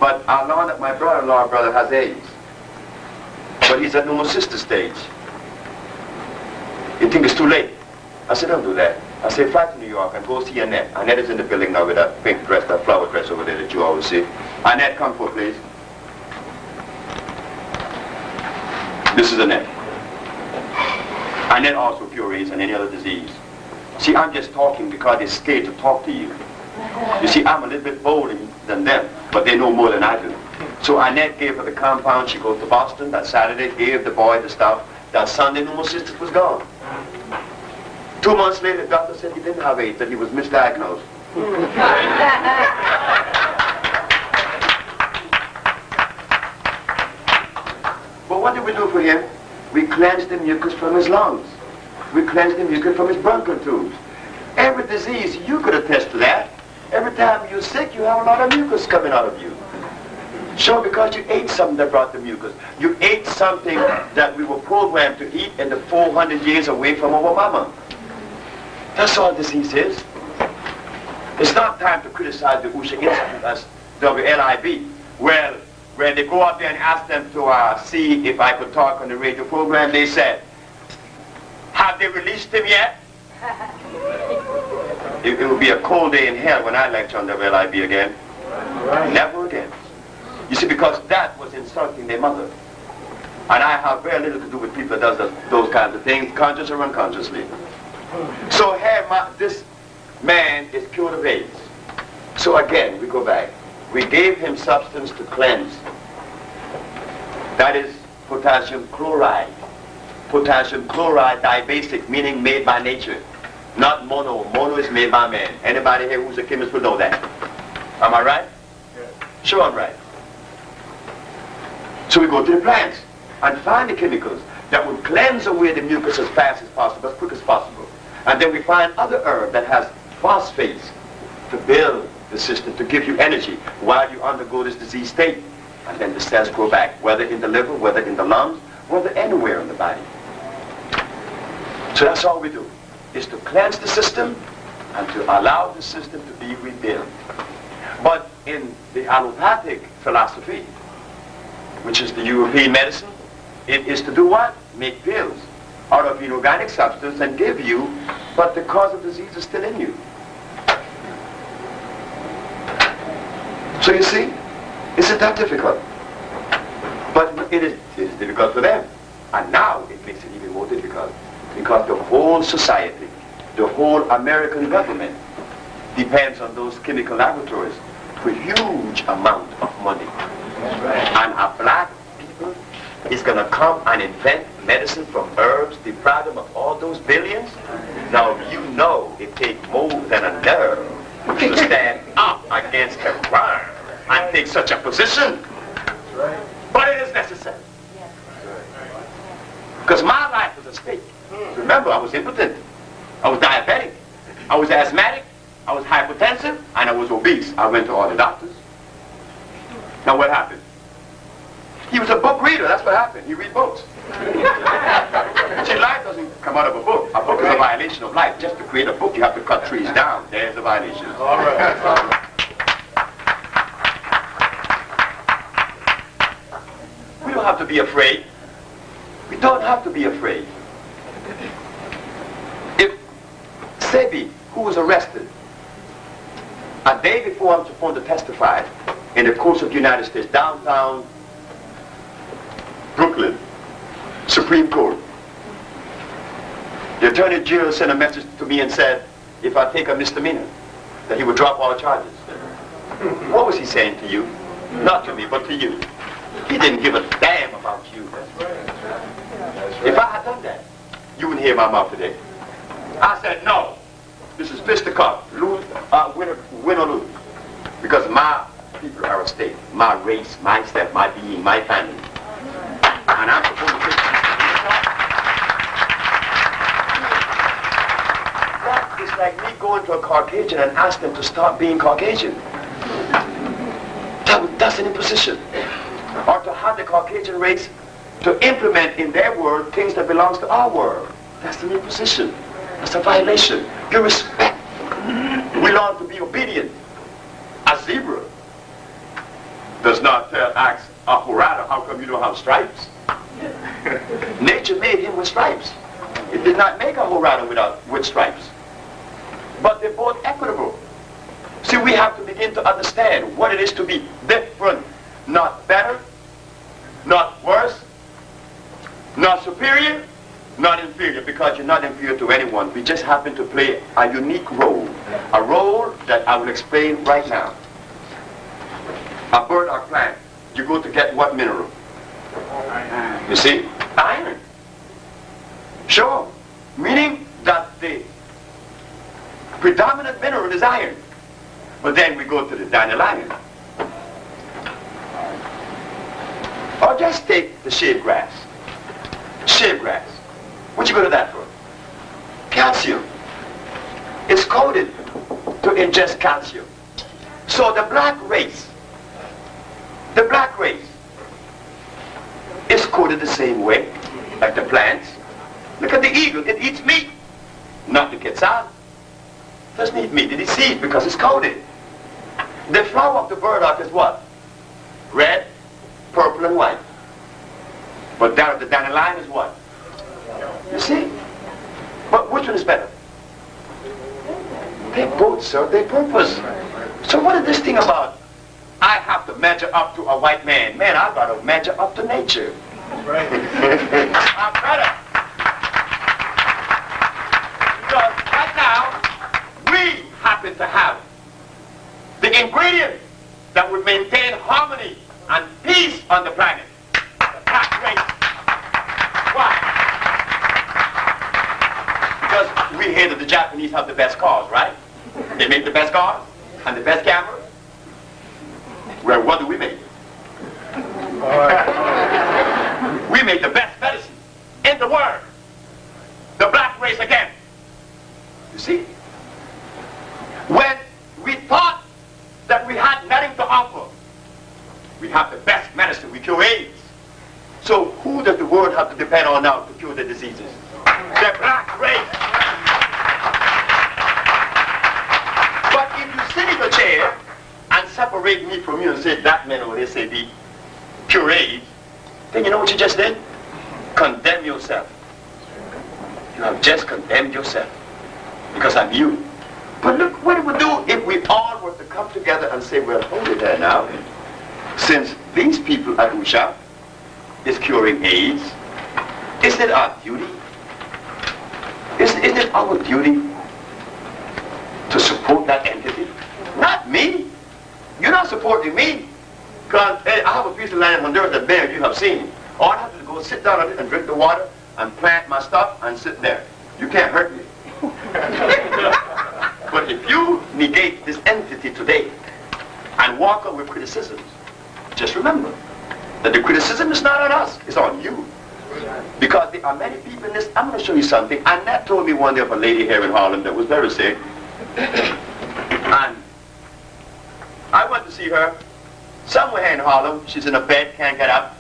But I learned that my brother-in-law has AIDS. But he's at pneumocystis stage. You think it's too late? I said, don't do that. I said, fly to New York and go see Annette. Annette is in the building now with that pink dress, that flower dress over there that you always see. Annette, come forward, please. This is Annette. Annette also cures AIDS and any other disease. See, I'm just talking because they're scared to talk to you. You see, I'm a little bit bolder than them, but they know more than I do. So Annette gave her the compound. She goes to Boston that Saturday, gave the boy the stuff. That Sunday, pneumocystis was gone. 2 months later, the doctor said he didn't have AIDS, that he was misdiagnosed. But what did we do for him? We cleansed the mucus from his lungs. We cleansed the mucus from his bronchial tubes. Every disease, you could attest to that. Every time you're sick, you have a lot of mucus coming out of you. Sure, because you ate something that brought the mucus. You ate something that we were programmed to eat in the 400 years away from our mama. That's all disease is. It's not time to criticize the Usha Institute as WLIB. Well, when they go out there and ask them to see if I could talk on the radio program, they said, have they released him yet? It would be a cold day in hell when I lecture on WLIB again. Never again. You see, because that was insulting their mother. And I have very little to do with people that does those kinds of things, conscious or unconsciously. So here, this man is cured of AIDS. So again, we go back. We gave him substance to cleanse. That is potassium chloride. Potassium chloride dibasic, meaning made by nature. Not mono. Mono is made by man. Anybody here who's a chemist will know that. Am I right? Yeah. Sure I'm right. So we go to the plants and find the chemicals that will cleanse away the mucus as fast as possible, as quick as possible. And then we find other herb that has phosphates to build the system, to give you energy while you undergo this disease state. And then the cells grow back, whether in the liver, whether in the lungs, whether anywhere in the body. So that's all we do, is to cleanse the system and to allow the system to be rebuilt. But in the allopathic philosophy, which is the European medicine, it is to do what? Make pills out of inorganic substance and give you, but the cause of disease is still in you. So you see, isn't that difficult? But it is difficult for them. And now it makes it even more difficult because the whole society, the whole American government depends on those chemical laboratories for huge amount of money. And a black people is going to come and invent medicine from herbs, deprive them of all those billions. Now you know it takes more than a nerve to stand up against a crime and take such a position. But it is necessary. Because my life was at stake. Remember, I was impotent. I was diabetic. I was asthmatic. I was hypertensive. And I was obese. I went to all the doctors. Now what happened? He was a book reader. That's what happened. He read books. See, life doesn't come out of a book. A book is a violation of life. Just to create a book, you have to cut trees down. There's a violation. All right. We don't have to be afraid. We don't have to be afraid. If Sebi, who was arrested a day before I'm supposed to testify in the courts of the United States, downtown Brooklyn, Supreme Court, the Attorney General sent a message to me and said, if I take a misdemeanor, that he would drop all charges. What was he saying to you? Not to me, but to you. He didn't give a damn about you. If I had done that, you wouldn't hear my mouth today. I said, no, this is fisticuff, lose, win or lose. Because my people are at stake, my race, my step, my being, my family. And I'm supposed to take that is like me going to a Caucasian and asking them to stop being Caucasian. That's an imposition. Or to have the Caucasian race to implement in their world things that belongs to our world. That's an imposition. That's a violation. Give respect. We learn to be obedient. A zebra does not ask a horada, how come you don't have stripes? Nature made him with stripes. It did not make a horada with stripes. But they're both equitable. See, we have to begin to understand what it is to be different. Not better, not worse, not superior, not inferior, because you're not inferior to anyone. We just happen to play a unique role, a role that I will explain right now. A bird or plant, you go to get what mineral? You see? Iron. Sure. Meaning that the predominant mineral is iron. But then we go to the dandelion. Or just take the shade grass. Shade grass. What you go to that for? Calcium. It's coded to ingest calcium. So the black race is coded the same way like the plants. Look at the eagle, it eats meat. Not the quetzal. It doesn't eat meat, it eats seed because it's coded. The flower of the burdock is what? Red, purple, and white. But that of the dandelion is what? You see? But which one is better? They both serve their purpose. So what is this thing about, I have to measure up to a white man? Man, I've got to measure up to nature. Right. I'm better. Because right now, we happen to have the ingredients that would maintain harmony and peace on the planet. The black race. Why? Because we hear that the Japanese have the best cars, right? They make the best cars and the best cameras. Well, what do we make? All right. We make the best medicine in the world. The black race again. You see? When we thought that we had nothing to offer, we have the best medicine. We cure AIDS. So who does the world have to depend on now to cure the diseases? The black race. But if you sit in a chair and separate me from you and say that man over there say the cure AIDS, then you know what you just did? Condemn yourself. You have just condemned yourself because I'm you. But look what it would do if we all were to come together and say, well, hold it there now. Since these people at Usha is curing AIDS, isn't it our duty? Isn't it our duty to support that entity? Not me. You're not supporting me. Because hey, I have a piece of land in Honduras that many of you have seen. All I have to do is go sit down on it and drink the water and plant my stuff and sit there. You can't hurt me. But if you negate this entity today and walk up with criticisms, just remember that the criticism is not on us, it's on you. Because there are many people in this. I'm going to show you something. Annette told me one day of a lady here in Harlem that was very sick. And I went to see her somewhere here in Harlem. She's in a bed, can't get up.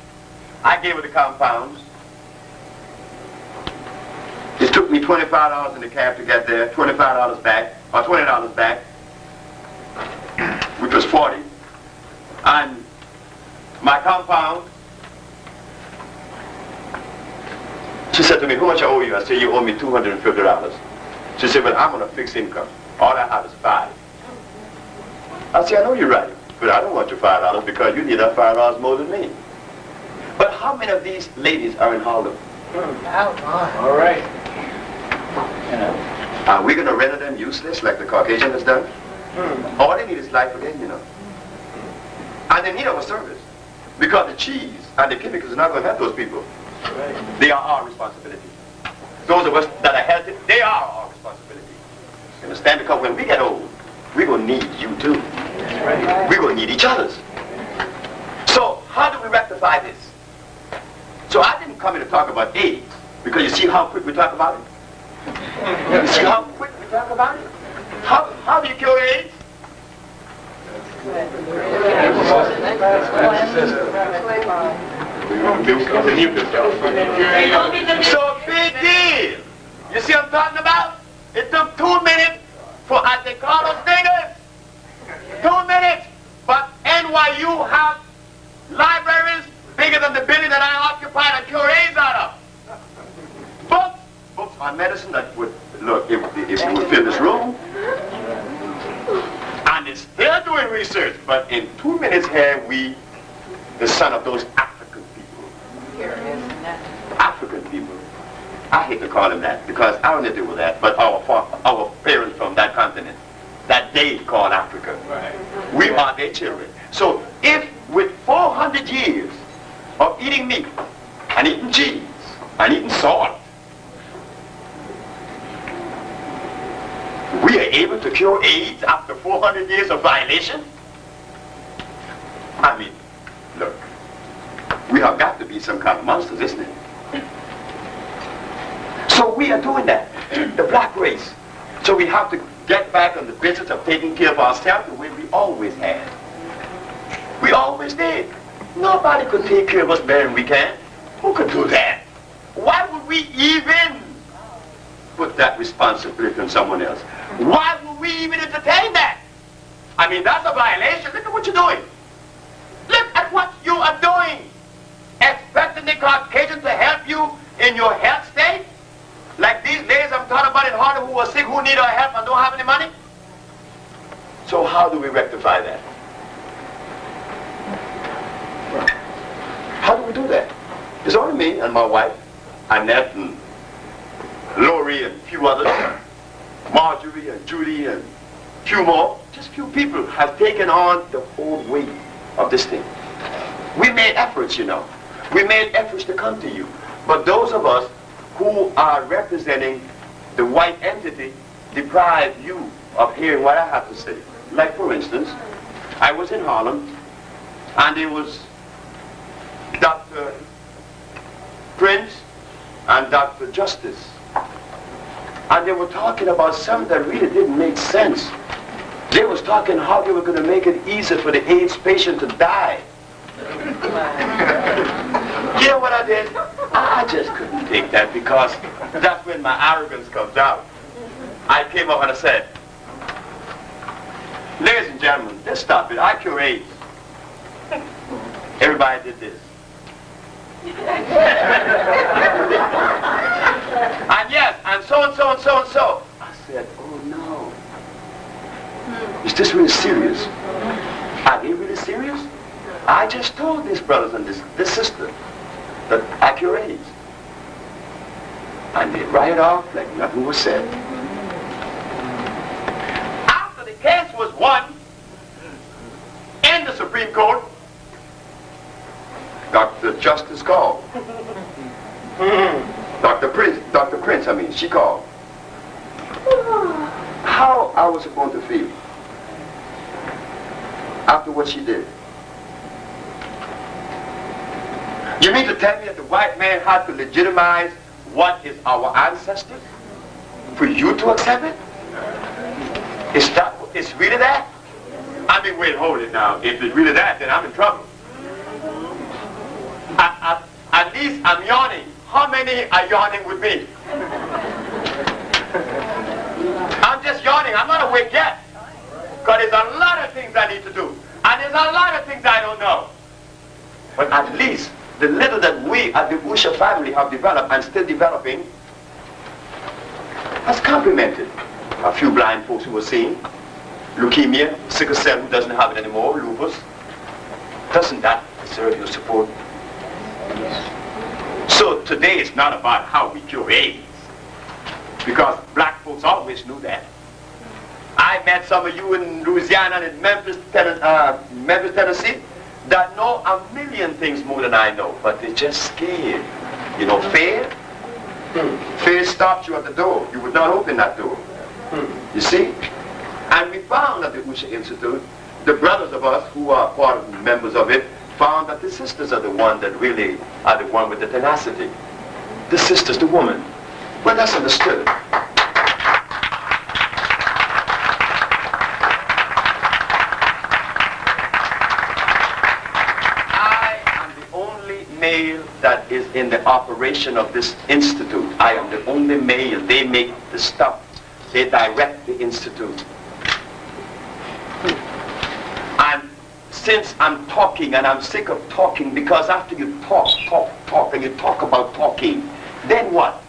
I gave her the compounds. It took me $25 in the cab to get there, $25 back, or $20 back, which was 40. And my compound, she said to me, how much I owe you? I said, you owe me $250. She said, well, I'm on a fixed income. All I have is $5. I said, I know you're right, but I don't want your $5 because you need that $5 more than me. But how many of these ladies are in Harlem? All right. You know, are we going to render them useless like the Caucasian has done? All they need is life again, you know. And they need our service. Because the cheese and the chemicals are not going to help those people. Right. They are our responsibility. Those of us that are healthy, they are our responsibility. You understand? Because when we get old, we're going to need you too. Right. We're going to need each other's. So how do we rectify this? So I didn't come here to talk about AIDS, because you see how quick we talk about it? You see how quick we talk about it? How do you cure AIDS? So big deal. You see what I'm talking about? It took 2 minutes for, as they call us niggas, 2 minutes. But NYU have libraries bigger than the building that I occupy and cure AIDS out of. Books on medicine that would, look, if you would fill this room. And it's still doing research, but in 2 minutes here, we, the son of those African people. African people. I hate to call them that, because I don't need to do with that, but our parents from that continent, that they call Africa. Right. We are their children. So if with 400 years of eating meat, and eating cheese, and eating salt, we are able to cure AIDS after 400 years of violation? I mean, look, we have got to be some kind of monsters, isn't it? So we are doing that, the black race. So we have to get back on the business of taking care of ourselves the way we always had. We always did. Nobody could take care of us better than we can. Who could do that? Why would we even put that responsibility on someone else? Why would we even entertain that? I mean, that's a violation. Look at what you're doing. Look at what you are doing. Expecting the Caucasian to help you in your health state? Like these ladies I'm talking about in Harlem who are sick, who need our help and don't have any money? So how do we rectify that? How do we do that? It's only me and my wife, Annette and Lori and a few others, Marjorie and Judy and a few more. Just few people have taken on the whole weight of this thing. We made efforts, you know. We made efforts to come to you. But those of us who are representing the white entity deprive you of hearing what I have to say. Like, for instance, I was in Harlem, and there was Dr. Prince and Dr. Justice. And they were talking about something that really didn't make sense. They was talking how they were going to make it easier for the AIDS patient to die. You know what I did? I just couldn't take that, because that's when my arrogance comes out. I came up and I said, ladies and gentlemen, let's stop it. I cure AIDS. Everybody did this. And yes, and so and so and so and so. I said, oh no. Is this really serious? Are they really serious? I just told these brothers and this sister that I cure AIDS. And they right off like nothing was said. After the case was won in the Supreme Court, Dr. Justice called. Dr. Prince, she called. How I was going to feel after what she did. You mean to tell me that the white man had to legitimize what is our ancestors for you to accept it? It's really that? I mean, wait, hold it now. If it's really that, then I'm in trouble. At least I'm yawning. How many are yawning with me? I'm just yawning. I'm not awake yet. Because there's a lot of things I need to do. And there's a lot of things I don't know. But at least the little that we at the Usha family have developed and still developing has complemented a few blind folks who were seeing. Leukemia, sickle cell who doesn't have it anymore, lupus. Doesn't that deserve your support? So today it's not about how we cure AIDS, because black folks always knew that. I met some of you in Louisiana and in Memphis, Tennessee, that know a million things more than I know, but they're just scared. You know, fear? Fear stops you at the door. You would not open that door. You see? And we found at the Usha Institute, the brothers of us who are part of members of it, found that the sisters are the one that really are the one with the tenacity. The sister's the woman. Well, that's understood. I am the only male that is in the operation of this institute. I am the only male. They make the stuff. They direct the institute. And since I'm talking, and I'm sick of talking, because after you talk, and you talk about talking, then what?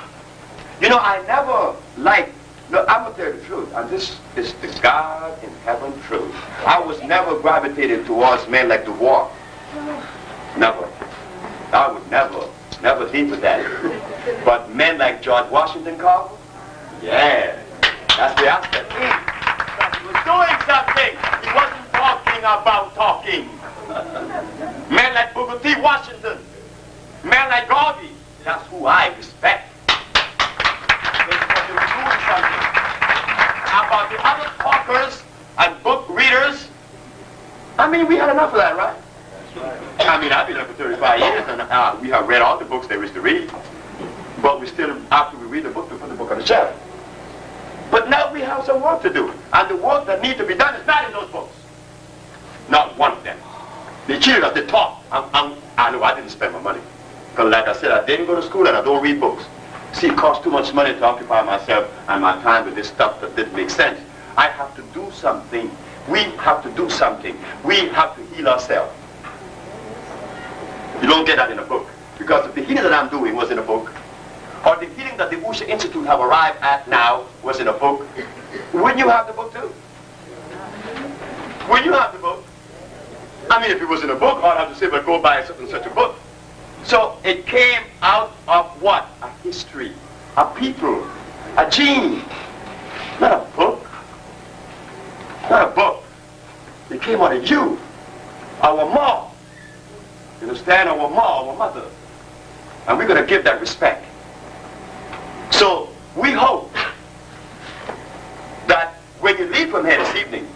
You know, I never liked, look, I'm going to tell you the truth, and this is the God in heaven truth. I was never gravitated towards men like DeWalt. Never. I would never think of that. But men like George Washington Carver, yeah, that's the aspect. He was doing something. He wasn't talking about talking. Men like Booker T. Washington, men like Garvey, that's who I respect. Because they were doing something. About the other talkers and book readers, I mean, we had enough of that, right? I mean, I've been here for 35 years, and we have read all the books there is to read. But we still, after we read the book, we put the book on the shelf. But now we have some work to do. And the work that needs to be done is not in those books. Not one of them. They cheated us, they talk. I know I didn't spend my money. Because like I said, I didn't go to school and I don't read books. See, it costs too much money to occupy myself and my time with this stuff that didn't make sense. I have to do something. We have to do something. We have to heal ourselves. You don't get that in a book. Because if the healing that I'm doing was in a book, or the healing that the Usha Institute have arrived at now was in a book, wouldn't you have the book too? When you have the book, I mean, if it was in a book, I'd have to say, but go buy such and such a book. So it came out of what? A history, a people, a gene, not a book. Not a book. It came out of you, our mom. You understand? Our mom, our mother. And we're going to give that respect. So we hope that when you leave from here this evening,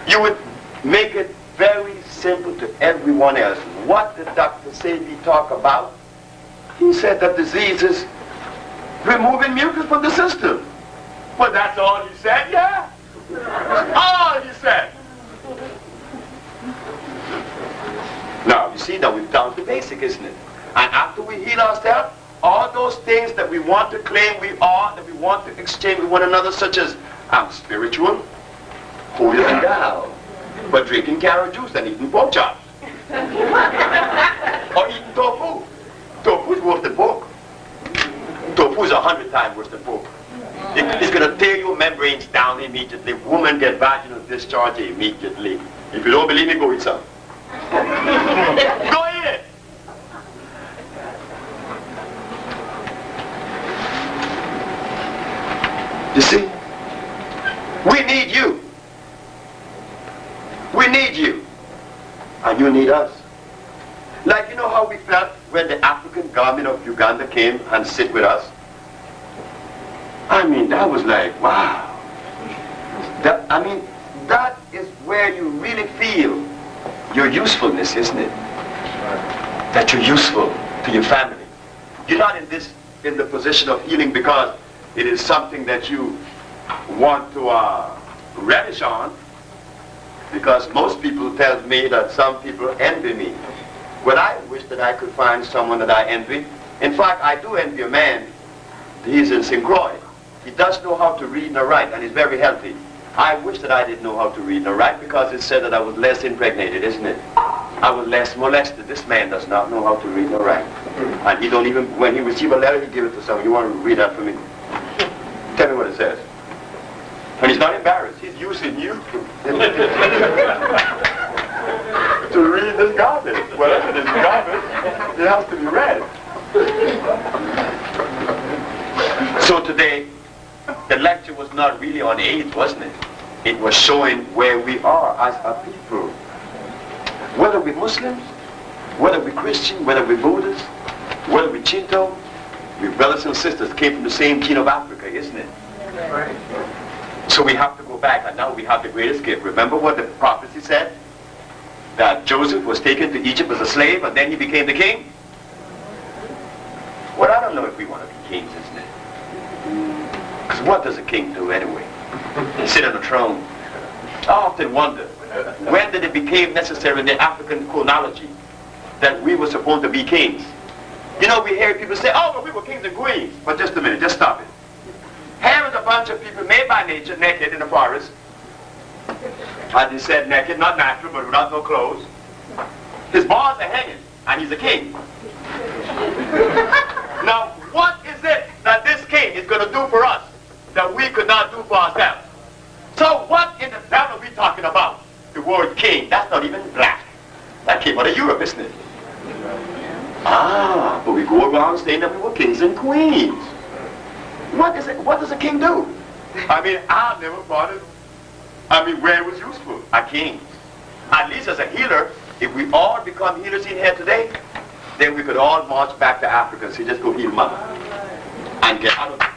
you would make it very simple to everyone else. What did Dr. Sebi talk about? He said that disease is removing mucus from the system. Well, that's all he said, yeah? All he said. Now, you see, now we've down to basic, isn't it? And after we heal ourselves, all those things that we want to claim we are, that we want to exchange with one another, such as, I'm spiritual, holier than thou, but drinking carrot juice and eating pork chops. Or eating tofu. Tofu is worse than pork. Tofu is 100 times worse than pork. It's going to tear your membranes down immediately. Woman get vaginal discharge immediately. If you don't believe me, go eat some. Go eat it. You see? We need you. We need you. And you need us. Like, you know how we felt when the African government of Uganda came and sit with us? I mean, that was like, wow. That is where you really feel your usefulness, isn't it? That you're useful to your family. You're not in the position of healing because it is something that you want to relish on. Because most people tell me that some people envy me. Well, I wish that I could find someone that I envy. In fact, I do envy a man. He's in St. Croix. He does know how to read and write, and he's very healthy. I wish that I didn't know how to read and write because it said that I was less impregnated, isn't it? I was less molested. This man does not know how to read and write. And he don't even, when he receives a letter, he gives it to someone. You want to read that for me? Tell me what it says. And he's not embarrassed. He's using you to read this garbage. Whatever this garbage, it has to be read. So today, the lecture was not really on AIDS, wasn't it? It was showing where we are as a people. Whether we're Muslims, whether we're Christian, whether we're Buddhists, whether we're Shinto, we're brothers and sisters, came from the same gene of Africa, isn't it? Right. So we have to go back, and now we have the greatest gift. Remember what the prophecy said? That Joseph was taken to Egypt as a slave, and then he became the king? Well, I don't know if we want to be kings, isn't it? Because what does a king do anyway? Sit on a throne. I often wonder, when did it become necessary in the African chronology that we were supposed to be kings? You know, we hear people say, oh, well, we were kings and queens. But just a minute, just stop it. Here is a bunch of people made by nature, naked in the forest. As he said, naked, not natural, but without no clothes. His balls are hanging, and he's a king. Now, what is it that this king is going to do for us that we could not do for ourselves? So what in the devil are we talking about? The word king, that's not even black. That came out of Europe, isn't it? Ah, but we go around saying that we were kings and queens. What does a king do? I mean, I never thought it. I mean, where it was useful? A king. At least as a healer, if we all become healers in here today, then we could all march back to Africa and say, just go heal mama. And get out of it.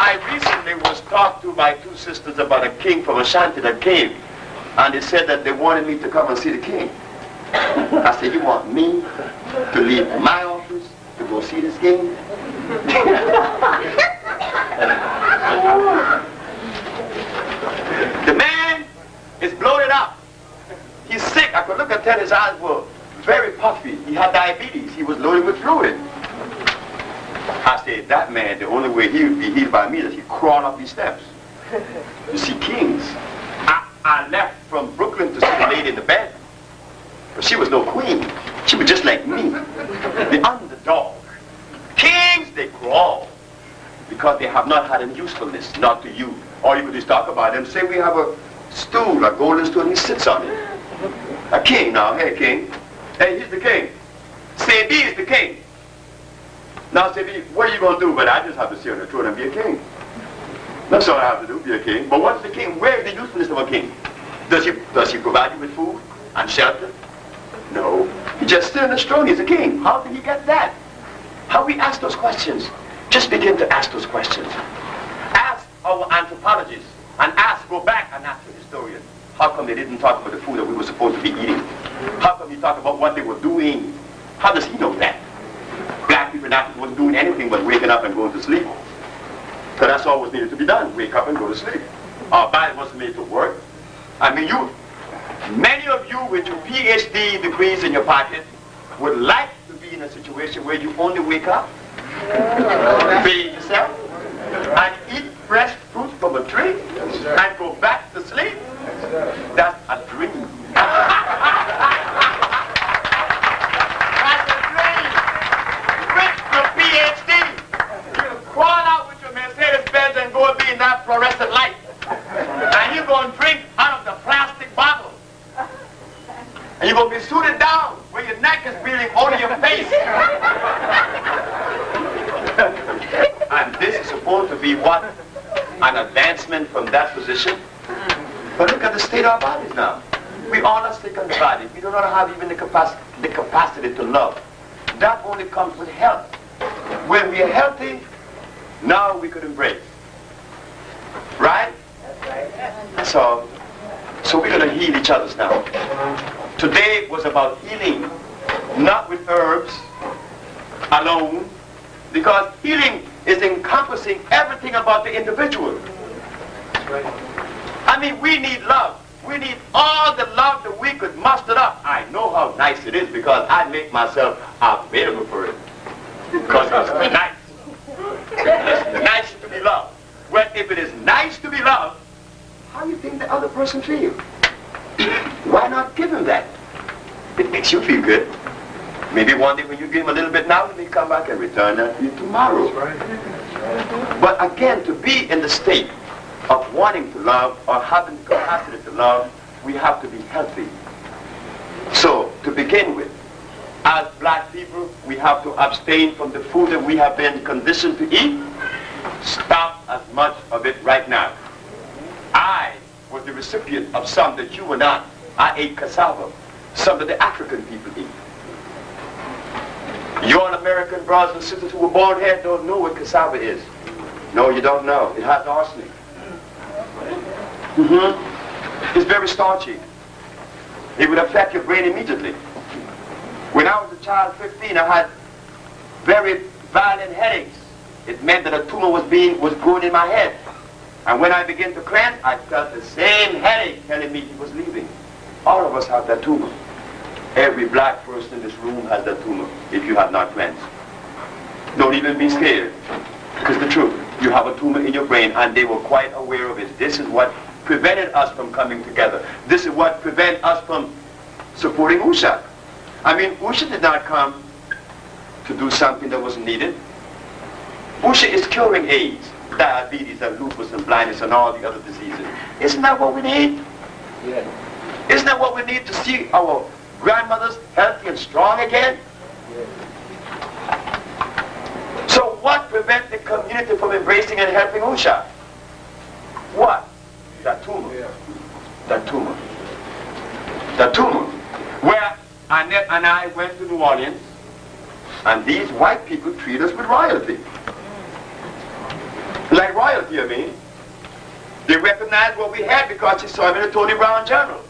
I recently was talked to by two sisters about a king from Ashanti that came. And they said that they wanted me to come and see the king. I said, you want me to leave my office to go see this king? The man is bloated up. He's sick. I could look and tell his eyes were very puffy. He had diabetes. He was loaded with fluid. I said, that man, the only way he would be healed by me is he crawl up these steps. You see, kings. I left from Brooklyn to see the lady in the bed. But she was no queen. She was just like me, the underdog. Kings, they crawl. because they have not had any usefulness, not to you. Or you could just talk about them. Say we have a stool, a golden stool, and he sits on it. A king now. Hey, king. Hey, he's the king. Sebi is the king. Now, Sebi, what are you going to do? But I just have to sit on the throne and be a king. That's all I have to do, be a king. But what's the king? Where is the usefulness of a king? Does he provide you with food and shelter? No. He just sits on the throne. He's a king. How did he get that? How we ask those questions? Just begin to ask those questions. Ask our anthropologists and go back and ask the historian. How come they didn't talk about the food that we were supposed to be eating? How come you talk about what they were doing? How does he know that? Black people in Africa wasn't doing anything but waking up and going to sleep. Because that's all was needed to be done. Wake up and go to sleep. Our body wasn't made to work. I mean, many of you with your PhD degrees in your pocket would like to be in a situation where you only wake up, feed yourself, and eat fresh fruit from a tree, and go back to sleep. That's a dream. That's a dream. With your PhD, you crawl out with your Mercedes-Benz and go be in that fluorescent light. And you're going to drink out of the plastic bottle. And you're going to be suited down where your neck is bleeding only your face. And this is supposed to be what? An advancement from that position? But look at the state of our bodies now. We all are sick on the body. We do not have even the capacity to love. That only comes with health. When we are healthy, now we could embrace. Right? So we're going to heal each other now. Today was about healing, not with herbs alone, because healing is encompassing everything about the individual. I mean, we need love. We need all the love that we could muster up. I know how nice it is because I make myself available for it. Because it's nice. It's nice to be loved. Well, if it is nice to be loved, how do you think the other person feels? Why not give him that? It makes you feel good. Maybe one day when you give him a little bit now, he may come back and return that to you tomorrow. But again, to be in the state of wanting to love or having the capacity to love, we have to be healthy. So, to begin with, as black people, we have to abstain from the food that we have been conditioned to eat. Stop as much of it right now. I was the recipient of some that you were not. I ate cassava, some that the African people eat. Your American brothers and sisters who were born here don't know what cassava is. No, you don't know. It has arsenic. It's very starchy. It would affect your brain immediately. When I was a child, 15, I had very violent headaches. It meant that a tumor was growing in my head. And when I began to cleanse, I felt the same headache telling me it was leaving. All of us have that tumor. Every black person in this room has that tumor, if you have not cleansed. Don't even be scared. Because the truth, you have a tumor in your brain, and they were quite aware of it. This is what prevented us from coming together. This is what prevented us from supporting Usha. I mean, Usha did not come to do something that was needed. Usha is curing AIDS, diabetes, and lupus, and blindness, and all the other diseases. Isn't that what we need? Yeah. Isn't that what we need to see our grandmothers healthy and strong again? Yeah. So what prevents the community from embracing and helping Usha? What? That tumor. Yeah. That tumor. That tumor. Where Annette and I went to New Orleans, and these white people treat us with royalty. Like royalty, I mean. They recognized what we had because she saw him in the Tony Brown Journal.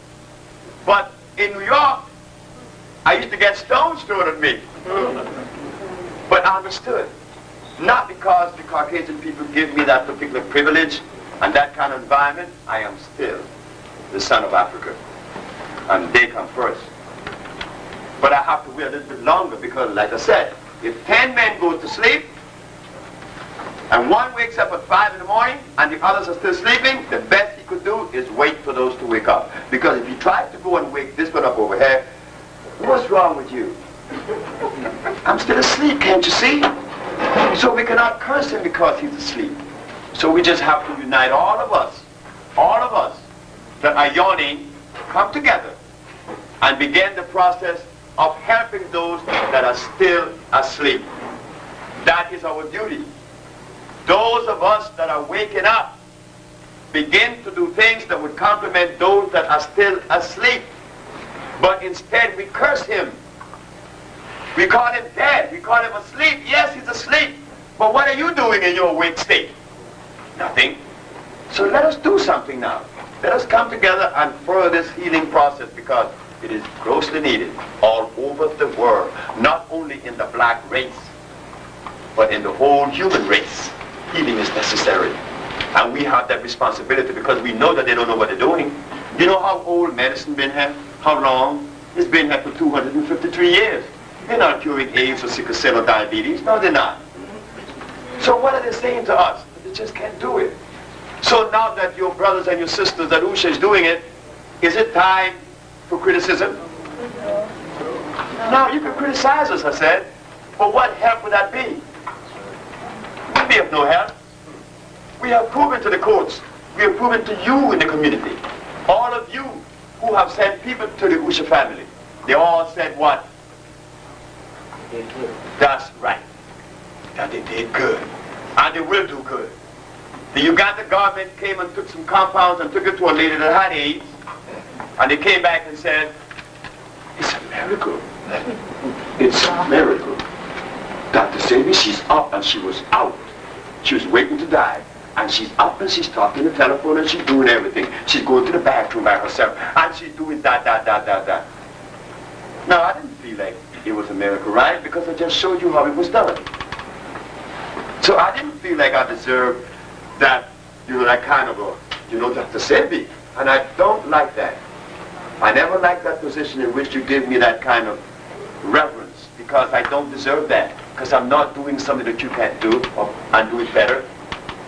But in New York, I used to get stones thrown at me. But I understood. Not because the Caucasian people give me that particular privilege and that kind of environment. I am still the son of Africa. And they come first. But I have to wait a little bit longer because, like I said, if 10 men go to sleep, and one wakes up at 5 in the morning, and the others are still sleeping, the best he could do is wait for those to wake up. Because if he tries to go and wake this one up over here, what's wrong with you? I'm still asleep, can't you see? So we cannot curse him because he's asleep. So we just have to unite all of us that are yawning, come together and begin the process of helping those that are still asleep. That is our duty. Those of us that are waking up, begin to do things that would complement those that are still asleep. But instead we curse him. We call him dead. We call him asleep. Yes, he's asleep. But what are you doing in your awake state? Nothing. So let us do something now. Let us come together and further this healing process, because it is grossly needed all over the world, not only in the black race, but in the whole human race. Healing is necessary. And we have that responsibility because we know that they don't know what they're doing. You know how old medicine been here? How long? It's been here for 253 years. They're not curing AIDS or sickle cell or diabetes. No, they're not. So what are they saying to us? They just can't do it. So now that your brothers and your sisters, that Usha is doing it, is it time for criticism? No, you can criticize us, I said. But what help would that be? We have no help. We have proven to the courts. We have proven to you in the community. All of you who have sent people to the Usha family, they all said what? That's right. That they did good. And they will do good. The Uganda government came and took some compounds and took it to a lady that had AIDS. And they came back and said, it's a miracle. It's a miracle. Dr. Sebi, she's up and she was out. She was waiting to die. And she's up and she's talking on the telephone and she's doing everything. She's going to the bathroom by herself. And she's doing that. Now, I didn't feel like it was a miracle, right? Because I just showed you how it was done. So I didn't feel like I deserved that, that kind of a, Dr. Sebi. And I don't like that. I never liked that position in which you give me that kind of reverence, because I don't deserve that. Because I'm not doing something that you can't do and do it better.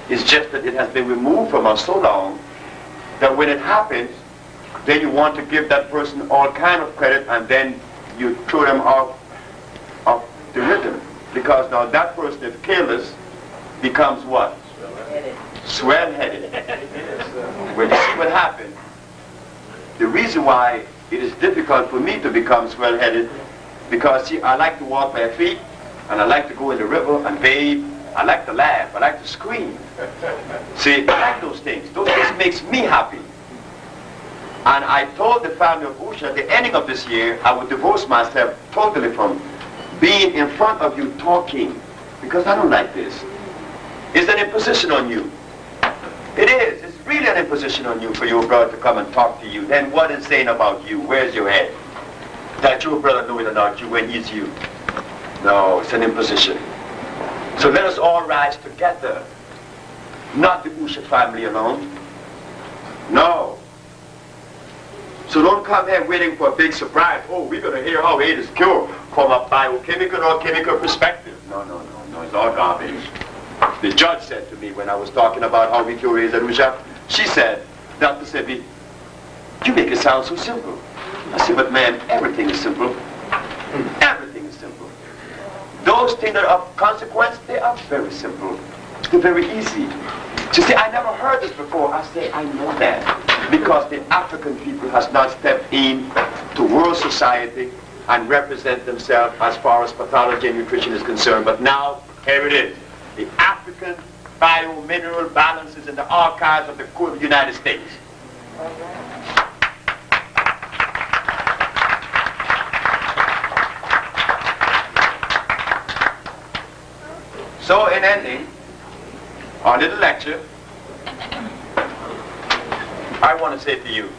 It's just that it has been removed from us so long that when it happens, then you want to give that person all kind of credit and then you throw them off the rhythm. Because now that person, if careless, becomes what? Swell-headed. When you see what happened, the reason why it is difficult for me to become swell-headed, because see, I like to walk bare feet, and I like to go in the river and bathe. I like to laugh. I like to scream. See, I like those things. Those things makes me happy. And I told the family of Usha at the ending of this year, I would divorce myself totally from being in front of you talking, because I don't like this. It's an imposition on you. It is. It's really an imposition on you for your brother to come and talk to you. Then what is saying about you? Where's your head? That your brother know it or not you when he's you. No, it's an imposition. So let us all rise together. Not the Usha family alone. No. So don't come here waiting for a big surprise. Oh, we're going to hear how AIDS is cured from a biochemical or chemical perspective. No. It's all garbage. The judge said to me when I was talking about how we cure AIDS at Usha, she said, Dr. Sebi, you make it sound so simple. I said, but man, everything is simple. Everything is simple. Those things that are of consequence, they are very simple. They're very easy. So see, I never heard this before. I say, I know that. Because the African people has not stepped in to world society and represent themselves as far as pathology and nutrition is concerned. But now, here it is. The African bio-mineral balance is in the archives of the United States. So in ending our little lecture, I want to say to you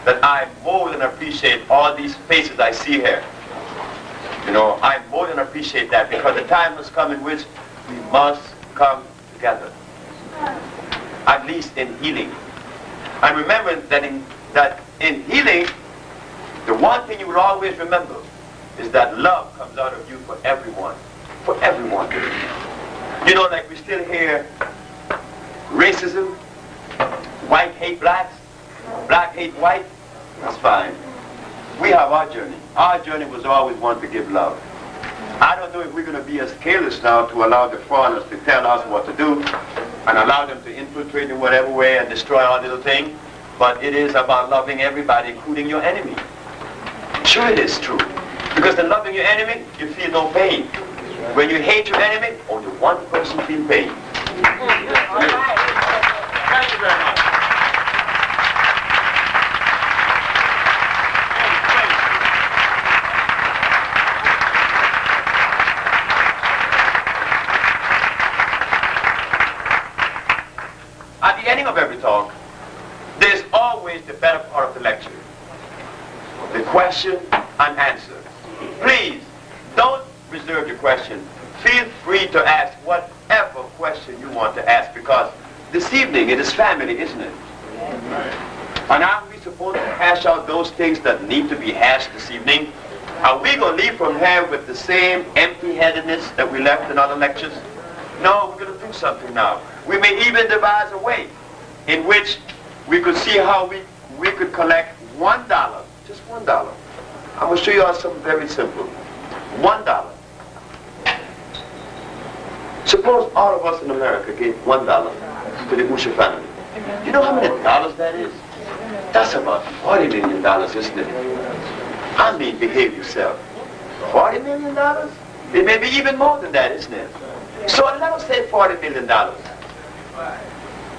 that I more than appreciate all these faces I see here. I more than appreciate that, because the time has come in which we must come together, at least in healing. And remember that in healing, the one thing you will always remember is that love comes out of you for everyone. For everyone. Like we still hear racism, white hate blacks, black hate white. That's fine. We have our journey. Our journey was always one to give love. I don't know if we're going to be as careless now to allow the foreigners to tell us what to do and allow them to infiltrate in whatever way and destroy our little thing. But it is about loving everybody, including your enemy. Sure, it is true. Because in loving your enemy, you feel no pain. When you hate your enemy, only one person feels pain. Thank you very much. At the ending of every talk, there's always the better part of the lecture. The question and answer. Please, don't reserve your question. Feel free to ask whatever question you want to ask, because this evening it is family, isn't it? And aren't we supposed to hash out those things that need to be hashed this evening? Are we going to leave from here with the same empty-headedness that we left in other lectures? No, we're going to do something now. We may even devise a way in which we could see how we could collect $1, just $1. I'm going to show you all something very simple. $1. Suppose all of us in America gave $1 to the Usher family. You know how many dollars that is? That's about $40 million, isn't it? I mean, behave yourself. $40 million? It may be even more than that, isn't it? So let us say $40 million.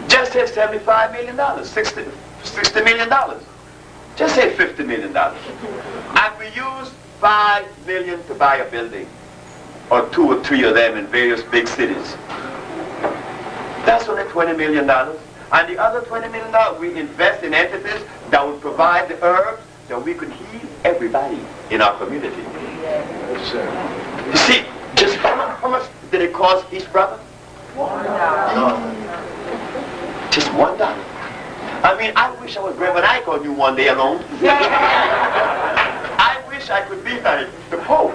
Just say $75 million, $60 million. Just say $50 million. And we use $5 million to buy a building, or 2 or 3 of them in various big cities. That's only $20 million. And the other $20 million we invest in entities that will provide the herbs that we could heal everybody in our community. Yes, sir. You see, just how much did it cost each brother? $1. Just $1. I mean, I wish I was Reverend Ike on you one day alone. I wish I could be like the Pope,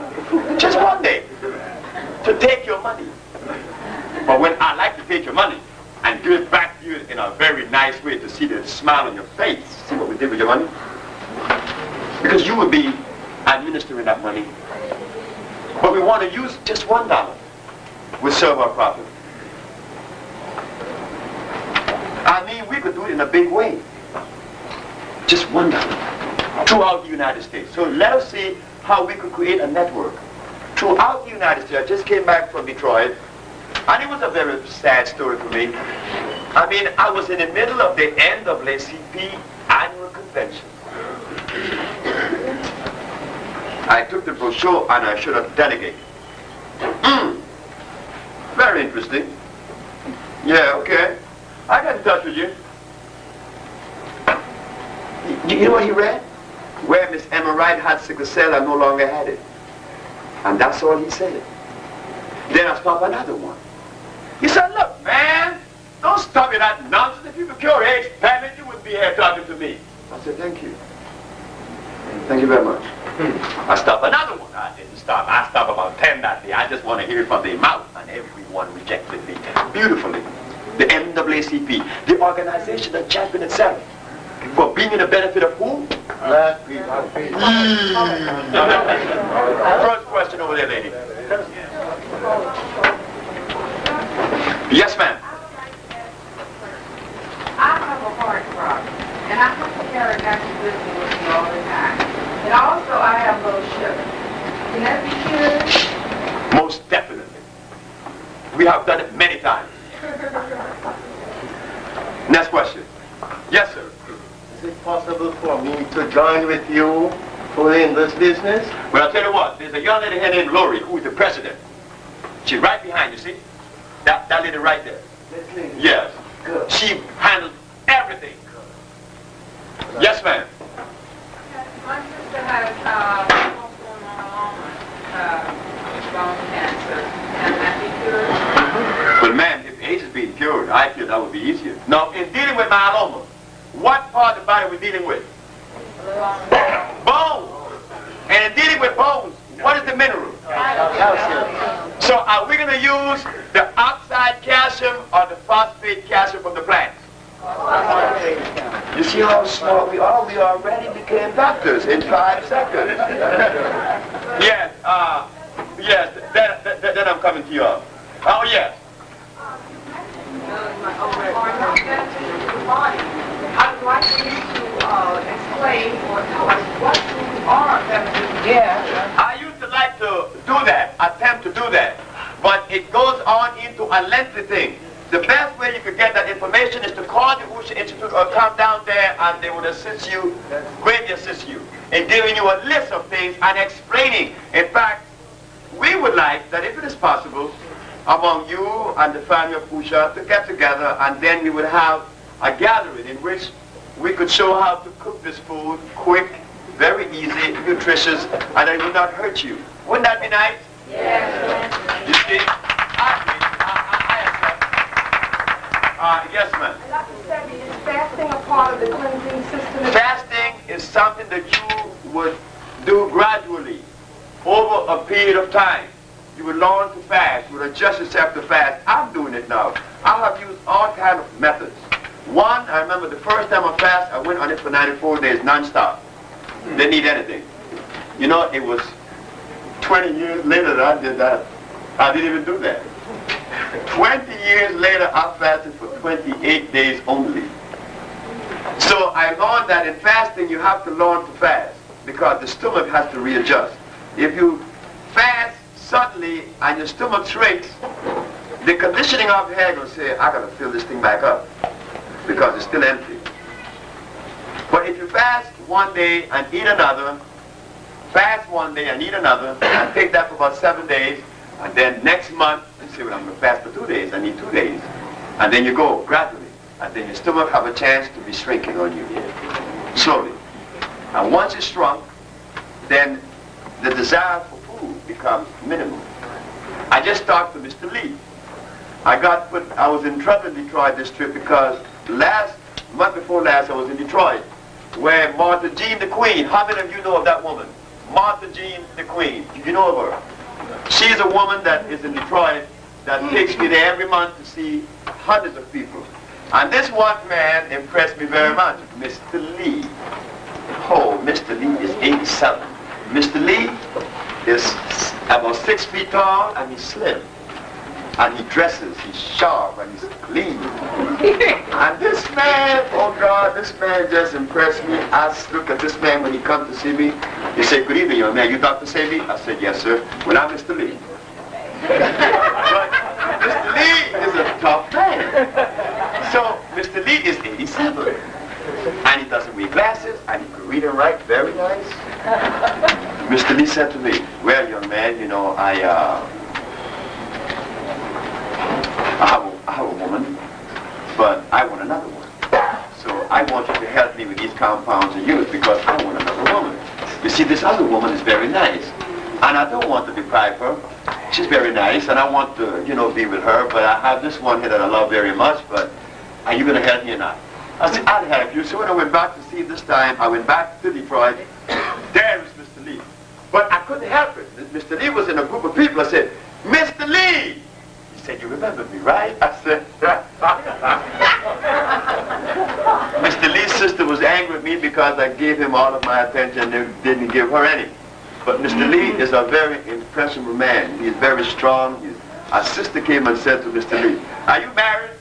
just one day, to take your money. But when I like to take your money and give it back to you in a very nice way to see the smile on your face, see what we did with your money? Because you would be administering that money. But we want to use just $1. Will serve our profit. I mean, we could do it in a big way. Just $1 throughout the United States. So let us see how we could create a network throughout the United States. I just came back from Detroit, and it was a very sad story for me. I mean, I was in the middle of the NAACP annual convention. I took the brochure and I showed a delegate. Very interesting. Yeah, okay. I got in touch with you. You know what he read? Where Miss Emma Wright had sickle cell, I no longer had it. And that's all he said. Then I stopped another one. He said, look, man, don't stop me that nonsense. If you could cure AIDS, damn it, you wouldn't be here talking to me. I said, thank you. Thank you very much. I stopped another one. I didn't stop. I stopped about 10 that day. I just want to hear it from their mouth. And everyone rejected me beautifully. The NAACP, the organization that championed itself for being in the benefit of who? Black people. First question over there, lady. Yes, ma'am. I have a heart problem, and I have to carry natural wisdom with me all the time. And also, I have low sugar. Can that be cured? Most definitely. We have done it many times. Next question. Yes, sir. Is it possible for me to join with you in this business? Well, I'll tell you what. There's a young lady here named Lori, who is the president. She's right behind you, see? That lady right there. This lady? Yes. Good. She handles everything. Yes, ma'am. My sister has multiple myeloma, bone cancer. Can that be cured? Well, ma'am, if AIDS is being cured, I feel that would be easier. Now, in dealing with myeloma, what part of the body are we dealing with? Bones. And in dealing with bones, what is the mineral? Calcium. So are we going to use the oxide calcium or the phosphate calcium from the plants? You see how smart we are? We already became doctors in 5 seconds. Yes, Yes, then I'm coming to you. Oh, yes. I'd like you to explain or tell us what foods are beverages. Yeah. I used to like to do that, attempt to do that, but it goes on into a lengthy thing. The best way you could get that information is to call the Usha Institute or come down there and they would assist you, greatly assist you in giving you a list of things and explaining. In fact, we would like that if it is possible among you and the family of Usha to get together and then we would have a gathering in which we could show how to cook this food quick, very easy, nutritious, and it would not hurt you. Wouldn't that be nice? Yes. You see? Yes, ma'am. Dr. Sebi, is fasting a part of the cleansing system? Fasting is something that you would do gradually over a period of time. You would learn to fast. You would adjust yourself to fast. I'm doing it now. I have used all kinds of methods. One, I remember the first time I fasted, I went on it for 94 days non-stop. Didn't eat anything. You know, it was 20 years later that I did that. I didn't even do that. 20 years later, I fasted for 28 days only. So I learned that in fasting, you have to learn to fast because the stomach has to readjust. If you fast suddenly and your stomach shrinks, the conditioning of your head will say, I gotta fill this thing back up because it's still empty. But if you fast one day and eat another, fast one day and eat another, and take that for about 7 days, and then next month, you say, well, I'm going to fast for 2 days, I need 2 days. And then you go gradually. And then your stomach have a chance to be shrinking on you, slowly. And once it's shrunk, then the desire for food becomes minimal. I just talked to Mr. Lee. I was in trouble in Detroit this trip because month before last, I was in Detroit, where Martha Jean the Queen, how many of you know of that woman? Martha Jean the Queen, you know of her? She's a woman that is in Detroit that takes me there every month to see hundreds of people. And this one man impressed me very much, Mr. Lee. Oh, Mr. Lee is 87. Mr. Lee is about 6 feet tall and he's slim. And he dresses, he's sharp and he's clean. And this man, oh God, this man just impressed me. I look at this man when he comes to see me. He said, good evening, young man. You Dr. Sebi? I said, yes, sir. Well, I'm Mr. Lee. But Mr. Lee is a tough man. So Mr. Lee is 87. And he doesn't wear glasses and he can read and write very nice. Mr. Lee said to me, well, young man, you know, I have a woman, but I want another one. So I want you to help me with these compounds and units because I want another woman. You see, this other woman is very nice, and I don't want to deprive her. She's very nice, and I want to, you know, be with her, but I have this one here that I love very much, but are you going to help me or not? I said, I'll help you. So when I went back to see this time, I went back to Detroit. There was Mr. Lee. But I couldn't help it. Mr. Lee was in a group of people. I said, Mr. Lee! He said, you remember me, right? I said, Mr. Lee's sister was angry with me because I gave him all of my attention and didn't give her any. But Mr. Lee is a very impressionable man. He's very strong. Our sister came and said to Mr. Lee, are you married?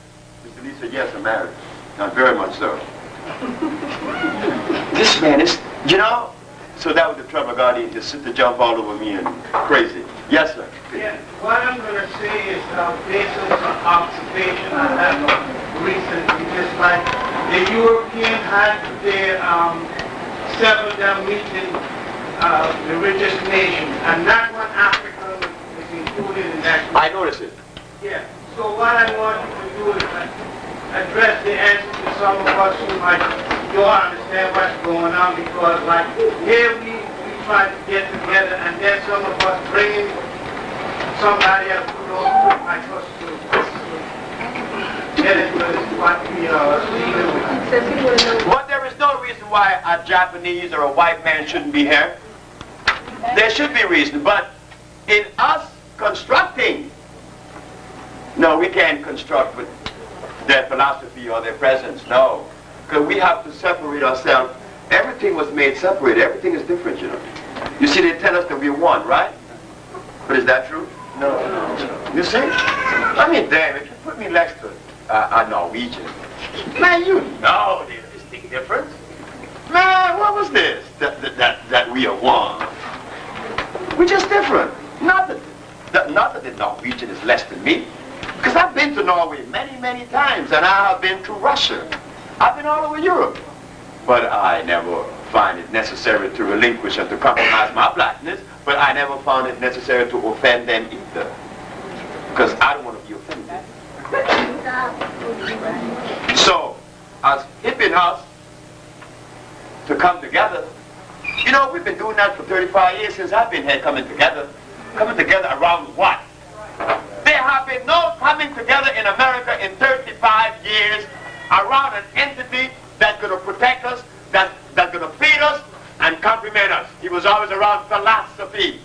Mr. Lee said, yes, I'm married. Not very much so. This man is, you know, so that was the trouble I got in. His sister jumped all over me and crazy. Yes, sir. Yeah, what I'm going to say is based on some observation I have recently, just like the European had their several of them meeting the richest nation, and not one African is included in that group. I noticed it. Yeah, so what I want you to do is address the answer to some of us who might don't understand what's going on, because like here we try to get together and then some of us bring somebody else who knows like us to get into what we are dealing with. But there is no reason why a Japanese or a white man shouldn't be here. There should be a reason, but in us constructing, no, we can't construct with their philosophy or their presence, no. Because we have to separate ourselves. Everything was made separate. Everything is different, you know. You see, they tell us that we're one, right? But is that true? No. You see? I mean, damn, if you put me next to a Norwegian, man, you know there's a distinct difference. Man, what was this? That we are one. We're just different. Not that the Norwegian is less than me. Because I've been to Norway many, many times, and I have been to Russia. I've been all over Europe. But I never find it necessary to relinquish and to compromise my blackness, but I never found it necessary to offend them either. Because I don't want to be offended. So, as hipping us to come together, you know, we've been doing that for 35 years since I've been here coming together. Coming together around what? There have been no coming together in America in 35 years around an entity that's going to protect us, that's going to feed us and compliment us. He was always around philosophy.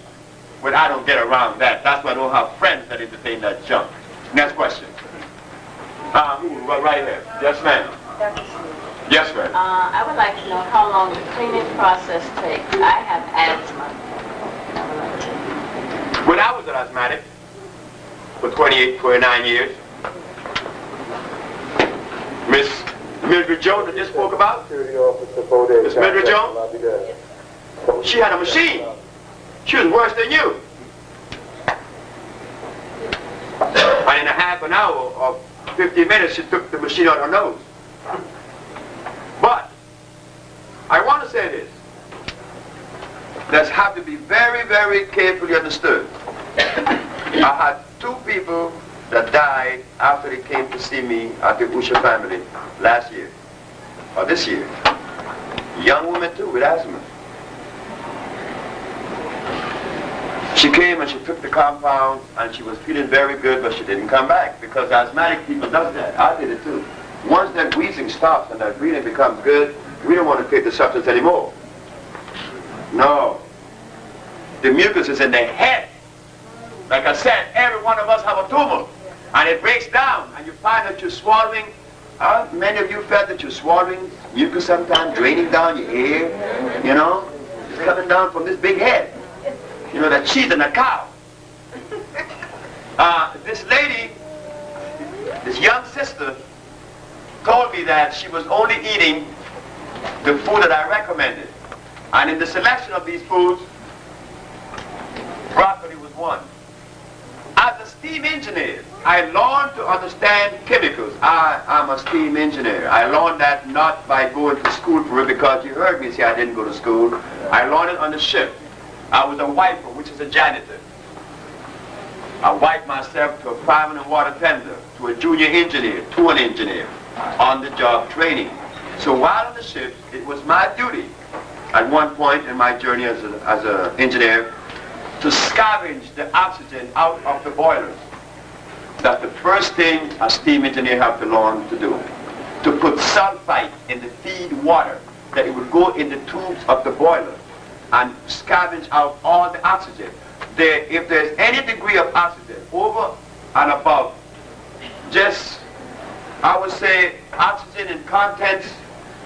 But I don't get around that. That's why I don't have friends that entertain that junk. Next question. Right here. Yes, ma'am. Yes, ma'am. I would like to know how long the cleaning process takes. I have asthma. When I was an asthmatic for 28, 29 years, Miss Mildred Jones that just spoke about, Miss Mildred Jones, she had a machine. She was worse than you. And in a half an hour or 15 minutes, she took the machine out her nose. But I want to say this. That have to be very, very carefully understood. I had 2 people that died after they came to see me at the Usha family last year, or this year. Young woman too with asthma. She came and she took the compound and she was feeling very good, but she didn't come back because asthmatic people does that. I did it too. Once that wheezing stops and that breathing becomes good, we don't want to take the substance anymore. No. The mucus is in the head. Like I said, every one of us have a tumor. And it breaks down. And you find that you're swallowing. Many of you felt that you're swallowing mucus sometimes, draining down your ear. You know? It's coming down from this big head. You know, that cheese and a cow. This lady, this young sister, told me that she was only eating the food that I recommended. And in the selection of these foods, broccoli was one. As a steam engineer, I learned to understand chemicals. I'm a steam engineer. I learned that not by going to school for it, because you heard me say I didn't go to school. I learned it on the ship. I was a wiper, which is a janitor. I wiped myself to a fireman and water tender, to a junior engineer, to an engineer, on-the-job training. So while on the ship, it was my duty, at one point in my journey as an engineer, to scavenge the oxygen out of the boilers. That's the first thing a steam engineer has to learn to do. To put sulfite in the feed water, that it would go in the tubes of the boiler and scavenge out all the oxygen. If there's any degree of oxygen over and above, just, I would say, oxygen in contents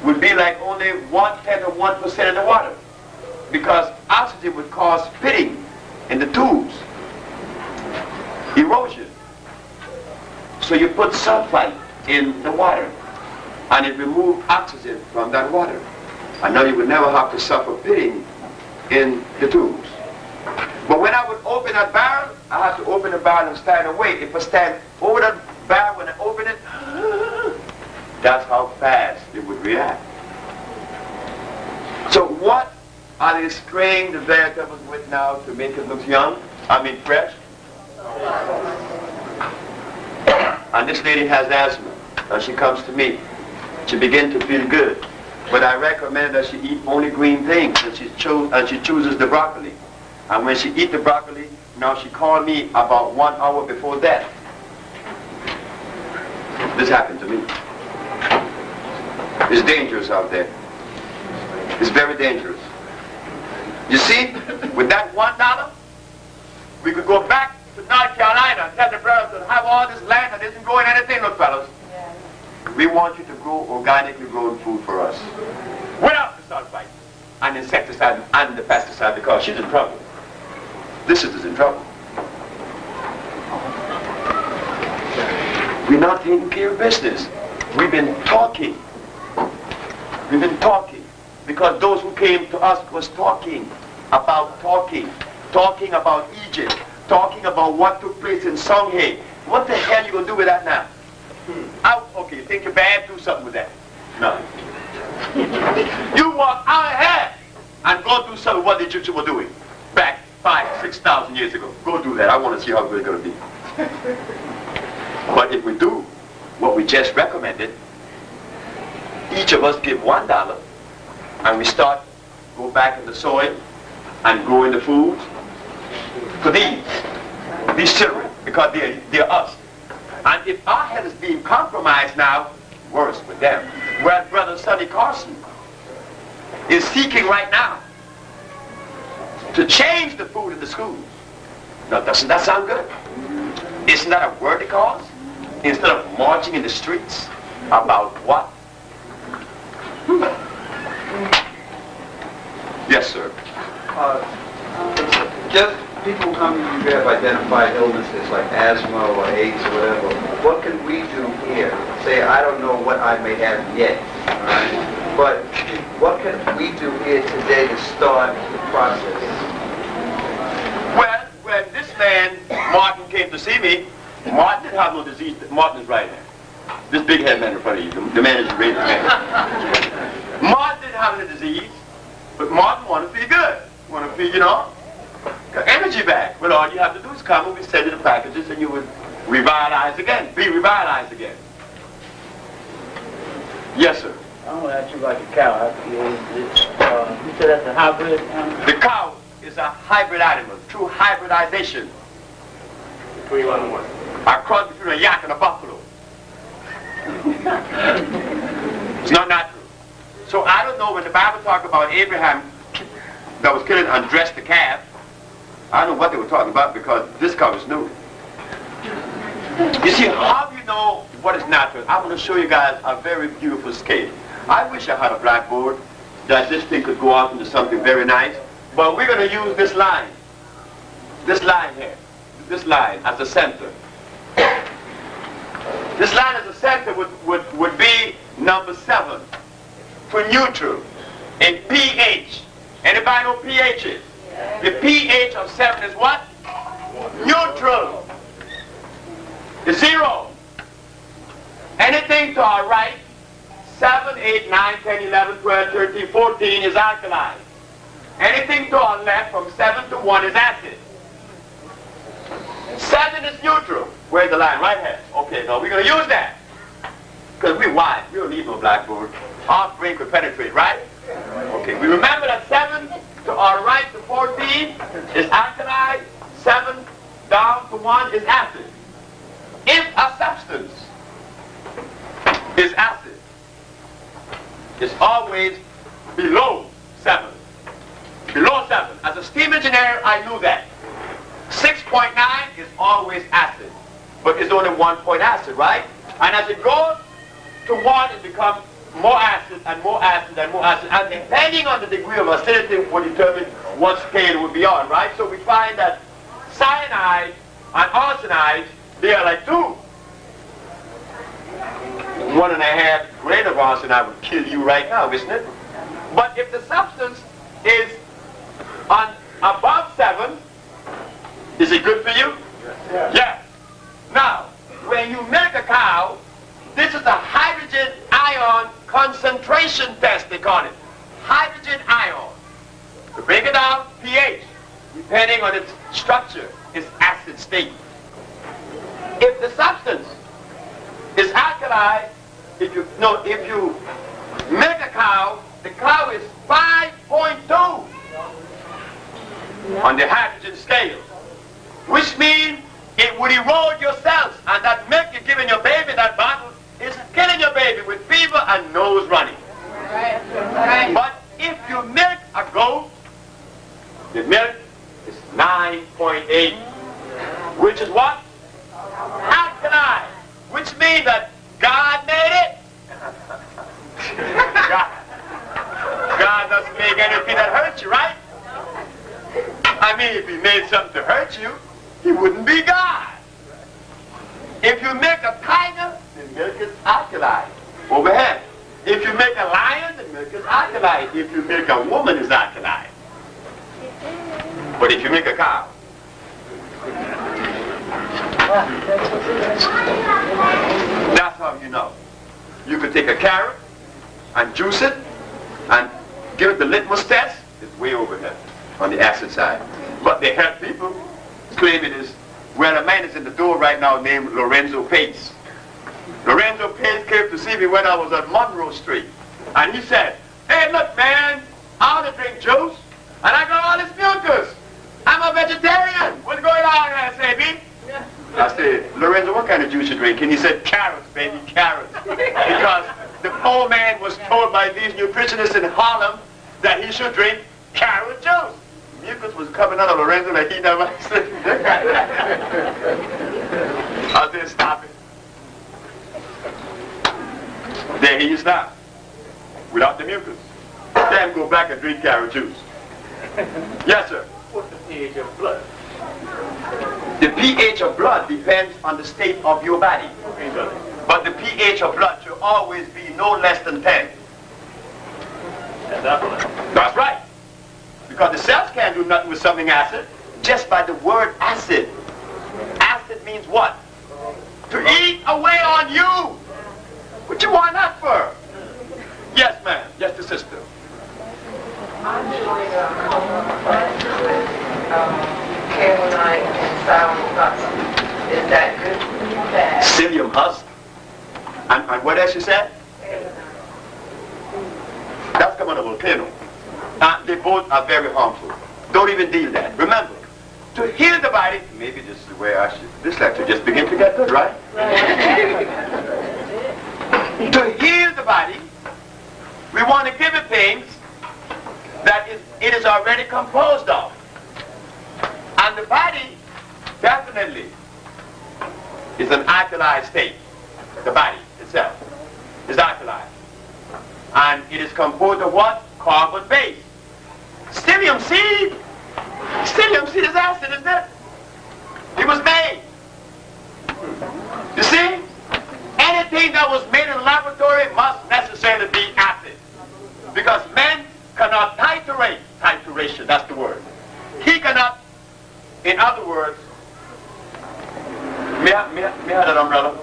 would be like only 1/10 of 1% of the water. Because oxygen would cause pitting in the tubes, erosion. So you put sulfite in the water, and it removed oxygen from that water. And now you would never have to suffer pitting in the tubes. But when I would open that barrel, I had to open the barrel and stand away. If I stand over that barrel when I open it, that's how fast it would react. So what are they spraying the vegetables with now to make it look young? I mean fresh? And this lady has asthma, and she comes to me. She begins to feel good. But I recommend that she eat only green things, and she chooses the broccoli. And when she eats the broccoli, now she called me about 1 hour before that. This happened to me. It's dangerous out there. It's very dangerous. You see, with that $1, we could go back to North Carolina and tell the brothers to have all this land that isn't growing anything, look fellas. We want you to grow organically grown food for us. Without the sulfite and insecticide and the pesticide, because she's in trouble. This is in trouble. We're not taking care of business. We've been talking. We've been talking. Because those who came to us was talking about Egypt, talking about what took place in Songhay. What the hell you going to do with that now? Out. Okay, you think you're bad? Do something with that. No. You walk out ahead and go do something what the Egyptians were doing back 5,000, 6,000 years ago. Go do that. I want to see how good it's going to be. But if we do what we just recommended, each of us give $1 and we start, go back in the soil and grow in the food for these children, because they're us. And if our health is being compromised now, worse with them. Whereas Brother Sonny Carson is seeking right now to change the food in the schools. Now, doesn't that sound good? Isn't that a worthy cause? Instead of marching in the streets about what? Yes, sir. Just people come to you who have identified illnesses like asthma or AIDS or whatever. What can we do here? Say, I don't know what I may have yet, right? But what can we do here today to start the process? Well, when this man, Martin, came to see me, Martin didn't have no disease. Martin is right here. This big head man in front of you, the man is raised man. Martin didn't have any disease, but Martin wanted to feel good. Want to feel, got energy back. Well, all you have to do is come and we send you the packages and you would revitalize again, be revitalized again. Yes, sir. I want to ask you about the cow. You said that's a hybrid animal? The cow is a hybrid animal, true hybridization. Between one and one. A cross between a yak and a buffalo. It's not natural. So I don't know when the Bible talks about Abraham that was killing and dressed the calf. I don't know what they were talking about because this cow is new. You see, how do you know what is natural? I'm going to show you guys a very beautiful scale. I wish I had a blackboard that this thing could go off into something very nice. But we're going to use this line. This line here. This line as a center. This line as a center would be number 7 for neutral in pH. Anybody know pH is? The pH of 7 is what? Neutral. It's 0. Anything to our right, 7, 8, 9, 10, 11, 12, 13, 14 is alkaline. Anything to our left from 7 to 1 is acid. 7 is neutral. Where's the line? Right here. Okay, now we're going to use that. Because we're wise. We don't need no blackboard. Our brain could penetrate, right? Okay, we remember that 7 to our right to 14 is alkali. 7 down to 1 is acid. If a substance is acid, it's always below 7. Below 7. As a steam engineer, I knew that. 6.9 is always acid. But it's only 1 point acid, right? And as it goes to 1, it becomes more acid and more acid and more acid. And depending on the degree of acidity will determine what scale it will be on, right? So we find that cyanide and arsenides, they are like 2. 1.5 grain of arsenide would kill you right now, isn't it? But if the substance is on above 7, is it good for you? Yes. Yes. Now, when you milk a cow, this is a hydrogen ion concentration test, they call it. Hydrogen ion. To break it down, pH, depending on its structure, is acid state. If the substance is alkali, if you milk a cow, the cow is 5.2 on the hydrogen scale, which means it would erode your cells, and that milk you're giving your baby, that bottle, is killing your baby with fever and nose running. Right. Right. But if you milk a goat, the milk is 9.8, which is what? Alkaline, which means that God made it. God doesn't make anything that hurts you, right? I mean, if he made something to hurt you, he wouldn't be God. If you make a tiger, the milk is alkaline. Overhead. If you make a lion, the milk is alkaline. If you make a woman, it's alkaline. But if you make a cow, that's how you know. You could take a carrot and juice it and give it the litmus test. It's way over here on the acid side. But they have people claim it is. Well, a man is in the door right now named Lorenzo Pace. Lorenzo Pace came to see me when I was on Monroe Street. And he said, hey, look, man, I want to drink juice. And I got all this mucus. I'm a vegetarian. What's going on here, Sebi? I said, Lorenzo, what kind of juice you drinking? He said, carrots, baby, carrots. Because the poor man was told by these nutritionists in Harlem that he should drink carrot juice. Mucus was coming out of Lorenzo like he never said. I said, stop it. There he is now, without the mucus. Then go back and drink carrot juice. Yes, sir. What's the pH of blood? The pH of blood depends on the state of your body. But the pH of blood should always be no less than 10. That's right. Because the cells can't do nothing with something acid just by the word acid. Acid means what? To eat away on you. What you want that for? Yes, ma'am. Yes, the sister. I'm doing calamine and sour husk. Is that good for you? Bad? Psyllium husk. And what else you said? That's coming out of a volcano. They both are very harmful. Don't even deal that. Remember, to heal the body, maybe this is the way I should, this lecture just begin to get good, right? To heal the body, we want to give it things that it is already composed of. And the body definitely is an alkaline state. The body itself is alkaline. And it is composed of what? Carbon base. Psyllium seed. Psyllium seed is acid, isn't it? It was made. You see? Anything that was made in the laboratory must necessarily be acid. Because men cannot titrate. Titration, that's the word. He cannot, in other words, may I have that umbrella?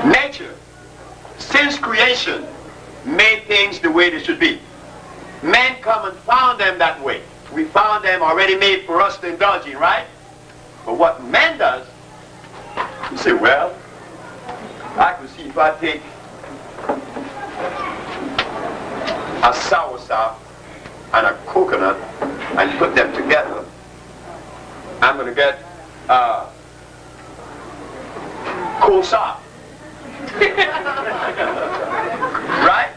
Nature, since creation, made things the way they should be. Men come and found them that way. We found them already made for us to indulge in, right? But what man does, you say, well, I can see if I take a soursop and a coconut and put them together, I'm going to get cool sop. Right?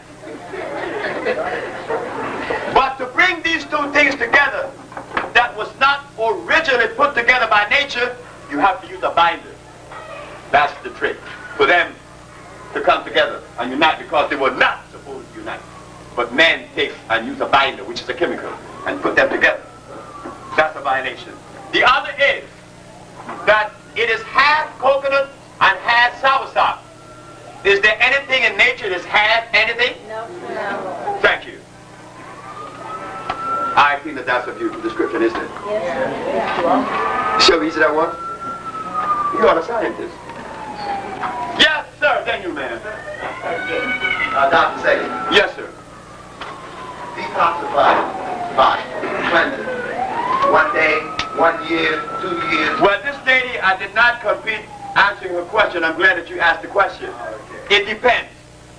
But to bring these two things together that was not originally put together by nature, you have to use a binder. That's the trick. For them to come together and unite, because they were not supposed to unite. But man takes and uses a binder, which is a chemical, and put them together. That's a violation. The other is that it is half coconut and half soursop. Is there anything in nature that's half anything? No. Thank you. I think that that's a beautiful description, isn't it? Yes. Shall we use that one? You are a scientist. Yes, sir. Then you, man. Dr. Sebi. Yes, sir. Detoxify body. Cleanse it. 1 day, 1 year, 2 years. Well, this lady, I did not complete answering her question. I'm glad that you asked the question. It depends.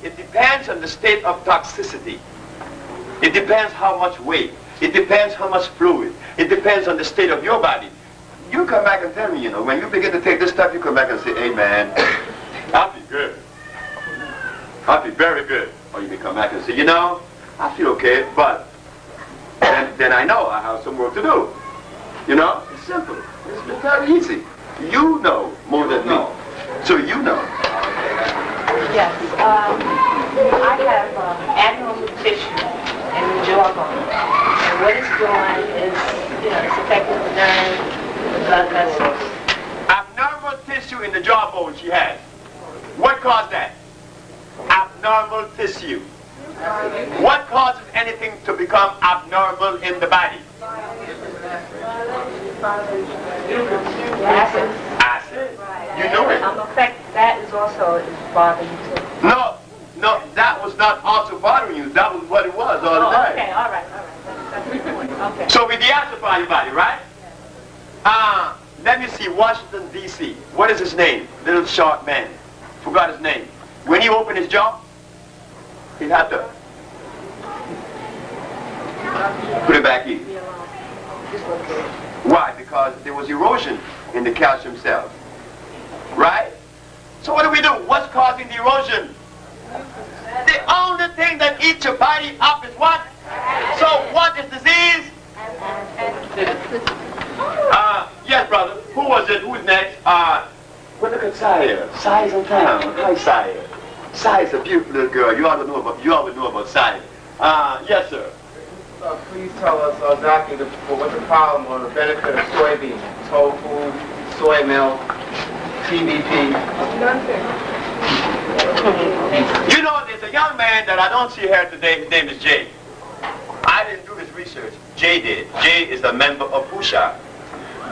It depends on the state of toxicity. It depends how much weight. It depends how much fluid. It depends on the state of your body. You come back and tell me, when you begin to take this stuff, you come back and say, hey, man, I feel good. I feel very good. Or you may come back and say, I feel okay, but then I know I have some work to do. It's simple. It's very easy. You know more than me. So you know. Yes. I have animal tissue in the jawbone. And what it's doing is, it's affecting Abnormal tissue in the jawbone she has. What caused that? Abnormal tissue. What causes anything to become abnormal in the body? Acid. You know it. In fact, that is also bothering you too. No, that was not also bothering you. That was what it was all the time. Okay, all right. That's the point. Okay. So with the acid for anybody, right? Let me see, Washington, D.C. What is his name? Little short man. Forgot his name. When he opened his jaw, he had to put it back in. Why? Because there was erosion in the calcium cells. Right? So what do? What's causing the erosion? The only thing that eats your body up is what? So what is disease? Yes, brother. Who was it? Who's next? Well, look at Saya. Saya's in town. Hi, Saya. Saya's a beautiful little girl. You always know about Saya. Yes, sir. Please tell us exactly what the problem or the benefit of soybean, tofu, soy milk, TBP. You know, there's a young man that I don't see here today. His name is Jay. I didn't do his research. Jay did. Jay is a member of Pusha.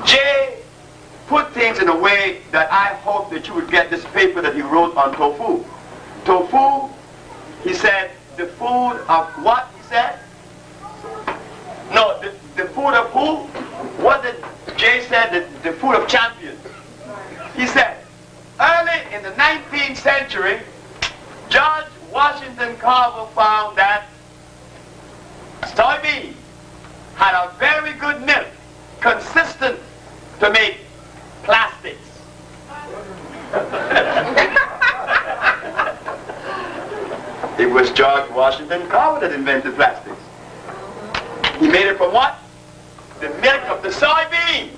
Jay put things in a way that I hope that you would get this paper that he wrote on tofu. Tofu, he said, the food of what, he said? No, the food of who? What did Jay said? The food of champions. He said, early in the 19th century, George Washington Carver found that soybean had a very good milk, consistent to make plastics. It was George Washington Carver that invented plastics. He made it from what? The milk of the soybean.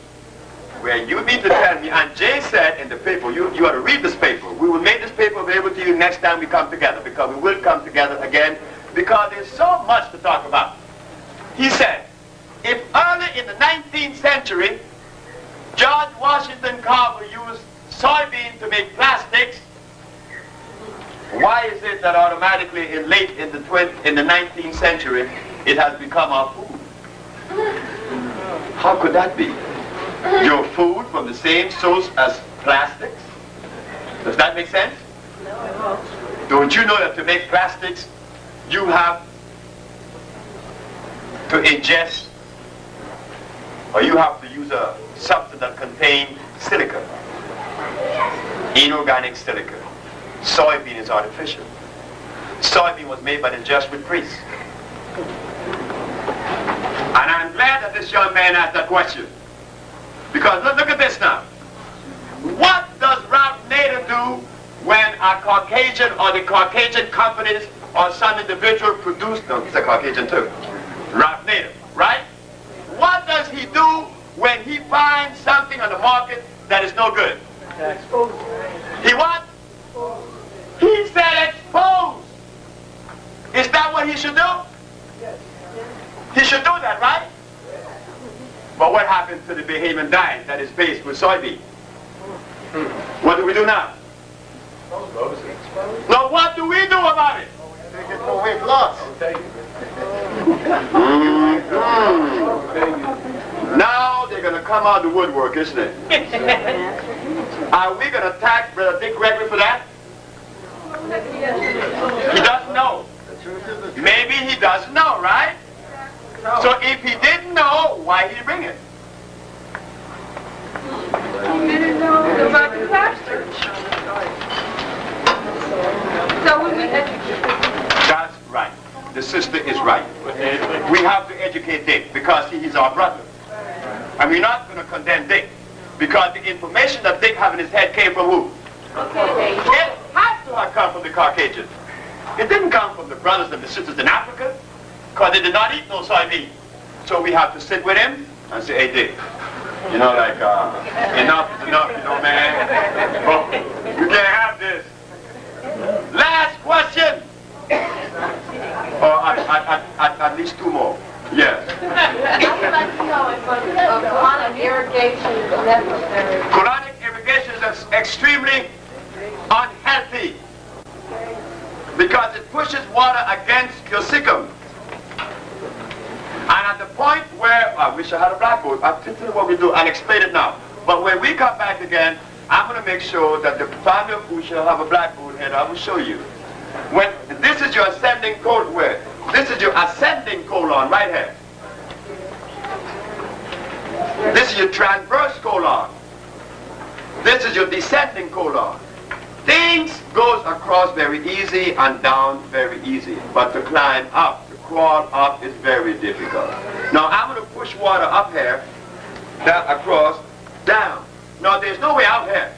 Where you need to tell me, and Jay said in the paper, you ought to read this paper. We will make this paper available to you next time we come together, because we will come together again, because there's so much to talk about. He said, if early in the 19th century, George Washington Carver used soybean to make plastics, why is it that automatically in the 19th century, it has become our food? How could that be? Your food from the same source as plastics? Does that make sense? No. Don't you know that to make plastics, you have to ingest, or you have to use a substance that contains silica, inorganic silica. Soybean is artificial. Soybean was made by the Jesuit priests. And I'm glad that this young man asked that question. Because look at this now. What does Ralph Nader do when a Caucasian or the Caucasian companies or some individual produce, no, he's a Caucasian too, Ralph Nader, right? What does he do when he finds something on the market that is no good? He what? He said expose. Is that what he should do? He should do that, right? But what happened to the Bahamian diet that is based with soybean? What do we do now? Now what do we do about it? Weight loss. Now they're going to come out the woodwork, isn't it? Are we going to attack Brother Dick Gregory for that? He doesn't know. Maybe he doesn't know, right? So if he didn't know, why did he bring it? He didn't know about the pastor. So we educate. That's right. The sister is right. We have to educate Dick because he's our brother. And we're not going to condemn Dick because the information that Dick had in his head came from who? Okay. It has to have come from the Caucasians. It didn't come from the brothers and the sisters in Africa because they did not eat no soybean. So we have to sit with him and say, hey Dick, you know, like, enough is enough, you know, man. Well, you can't have this. Last question. Or at least two more. Yes. I would like to know if on irrigation, that extremely unhealthy because it pushes water against your cecum. And at the point where, I wish I had a blackboard, I'll tell you what we do, I'll explain it now. But when we come back again, I'm going to make sure that the family of food shall have a blackboard here. I will show you. When this is your ascending colon, this is your ascending colon right here. This is your transverse colon. This is your descending colon. Things goes across very easy and down very easy. But to climb up, to crawl up is very difficult. Now I'm going to push water up here, down, across, down. Now there's no way out here.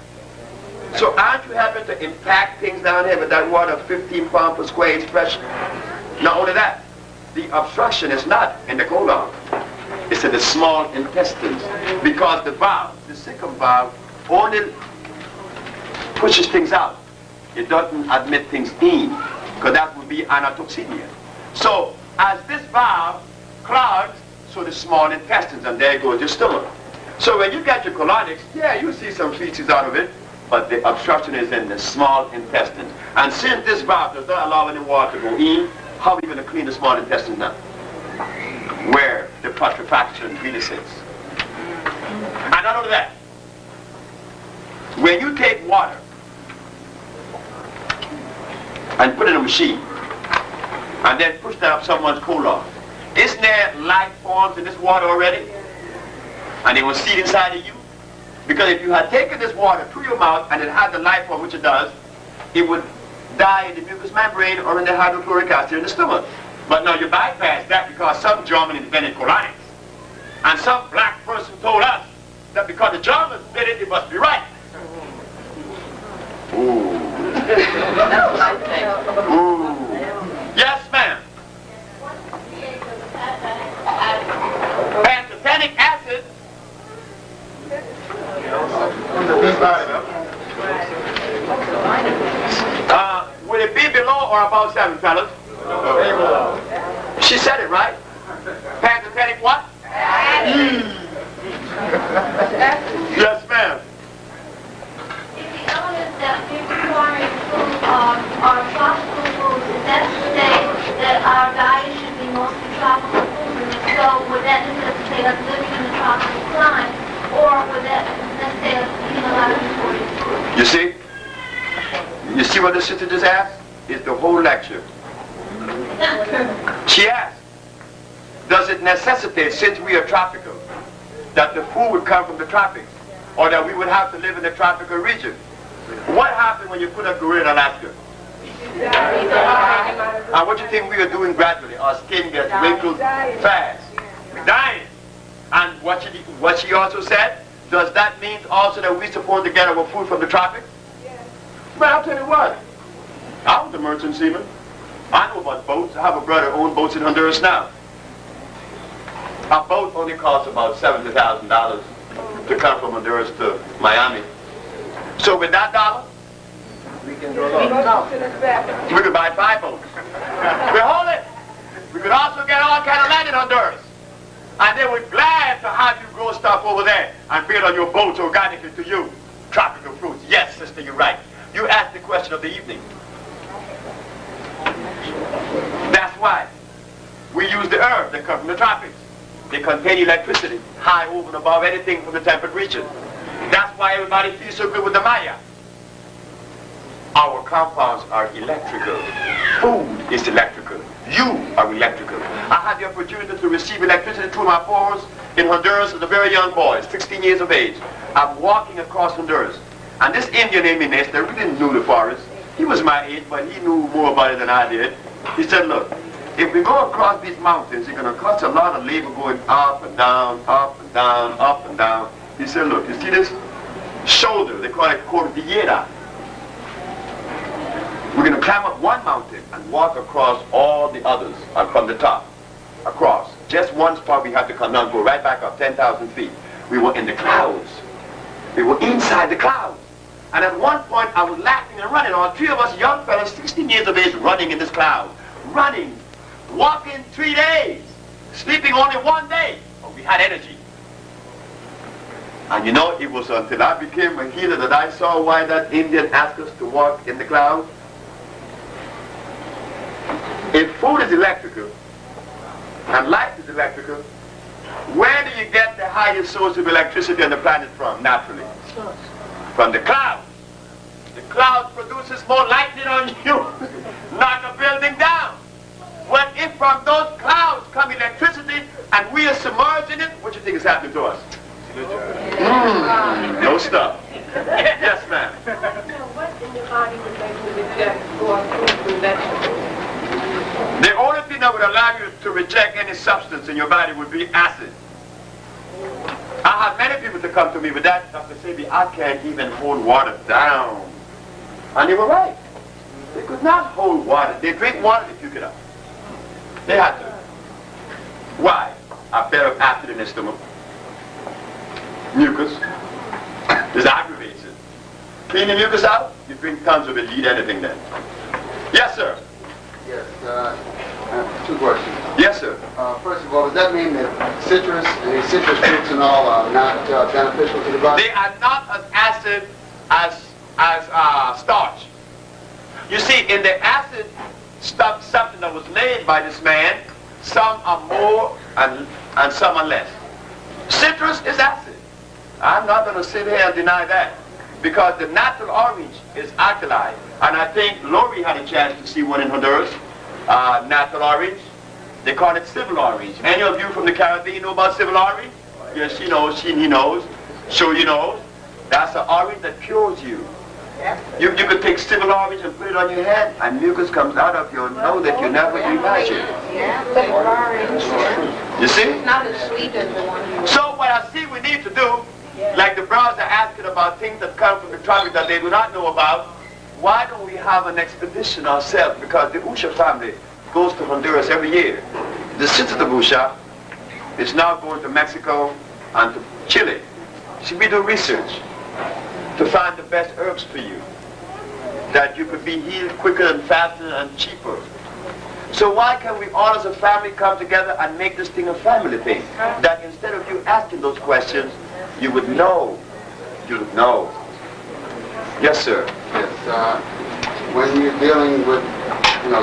So aren't you having to impact things down here with that water 15 pounds per square inch pressure? Not only that, the obstruction is not in the colon. It's in the small intestines. Because the valve, the cecum valve, only pushes things out. It doesn't admit things in, because that would be anatoxemia. So as this valve clogs, so the small intestines, and there goes your stomach. So when you get your colonics, yeah, you see some feces out of it, but the obstruction is in the small intestines. And since this valve does not allow any water to go in, how are we going to clean the small intestines now? Where the putrefaction really sits. And not only that, when you take water and put it in a machine and then push that up someone's colon, isn't there life forms in this water already? And they will seed inside of you? Because if you had taken this water through your mouth and it had the life form, which it does, it would die in the mucous membrane or in the hydrochloric acid in the stomach. But now you bypass that because some German invented colonics. And some black person told us that because the Germans did it, it must be right. Ooh. That's what I think. Ooh. Yes, ma'am. Pantothenic acid. Will it be below or above 7, fellas? She said it right. Pantothenic what? Yes, ma'am. If the elements that we require in food are tropical foods, is that to say that our diet should be mostly tropical foods? And if so, would that necessitate us living in the tropical climate, or would that necessitate us eating a lot of imported food? You see? You see what the sister just asked? It's the whole lecture. She asked, does it necessitate, since we are tropical, that the food would come from the tropics, or that we would have to live in the tropical region? What happened when you put a gorilla in Alaska? And what do you think we are doing gradually? Our skin gets wrinkled fast. We're dying. And what she also said, does that mean also that we're supposed to get our food from the tropics? Well, I'll tell you what. I was a merchant seaman. I know about boats. I have a brother who owns boats in Honduras now. A boat only costs about $70,000 to come from Honduras to Miami. So with that dollar, we can we could buy 5 boats. We hold it. We could also get all kind of land in Honduras. And they were glad to have you grow stuff over there and build on your boats organically to you. Tropical fruits. Yes, sister, you're right. You asked the question of the evening. That's why we use the herbs that come from the tropics. They contain electricity, high over and above anything from the temperate region. That's why everybody feels so good with the Maya. Our compounds are electrical. Food is electrical. You are electrical. I had the opportunity to receive electricity through my pores in Honduras as a very young boy, 16 years of age. I'm walking across Honduras. And this Indian named Inez, that really knew the forest. He was my age, but he knew more about it than I did. He said, look, if we go across these mountains, it's going to cost a lot of labor going up and down, up and down, up and down. He said, look, you see this shoulder? They call it cordillera. We're going to climb up one mountain and walk across all the others from the top, across. Just one spot we had to come down, go right back up 10,000 feet. We were in the clouds. We were inside the clouds. And at one point, I was laughing and running. All 3 of us young fellas, 16 years of age, running in this cloud. Running. Walking 3 days. Sleeping only 1 day. But we had energy. And you know, it was until I became a healer that I saw why that Indian asked us to walk in the clouds. If food is electrical, and light is electrical, where do you get the highest source of electricity on the planet from, naturally? From the clouds. The cloud produces more lightning on you, knock a building down. Well, if from those clouds come electricity and we are submerged in it, what do you think is happening to us? No stuff. Yes, ma'am. What in your body would make you reject going through vegetables? The only thing that would allow you to reject any substance in your body would be acid. I have many people to come to me with that. Dr. Sebi, I can't even hold water down. And they were right. They could not hold water. They drink water, they puke it up. They had to. Why? A bed of acid in their stomach. Mucus. This aggravates it. Clean the mucus out, you drink tons of it, you eat anything then. Yes, sir. Yes, I have two questions. Yes, sir. First of all, does that mean that citrus fruits and all are not beneficial to the body? They are not as acid as starch. You see, in the acid stuff, something that was made by this man, some are more and some are less. Citrus is acid. I'm not going to sit here and deny that, because the natural orange is alkaline. And I think Lori had a chance to see one in Honduras, natural orange. They call it civil orange. Any of you from the Caribbean know about civil orange? Yes, she knows, he knows. So you know, that's an orange that cures you. You could take civil orange and put it on your head, and mucus comes out of your nose that you never imagined. Civil orange. You see? It's not as sweet as the one. So what I see we need to do, like the brothers are asking about things that come from the tropics that they do not know about, why don't we have an expedition ourselves? Because the Usha family goes to Honduras every year. The sister of Usha is now going to Mexico and to Chile. Should we do research to find the best herbs for you, that you could be healed quicker and faster and cheaper? So why can't we all as a family come together and make this thing a family thing? That instead of you asking those questions, you would know. You would know. Yes, sir. Yes. When you're dealing with,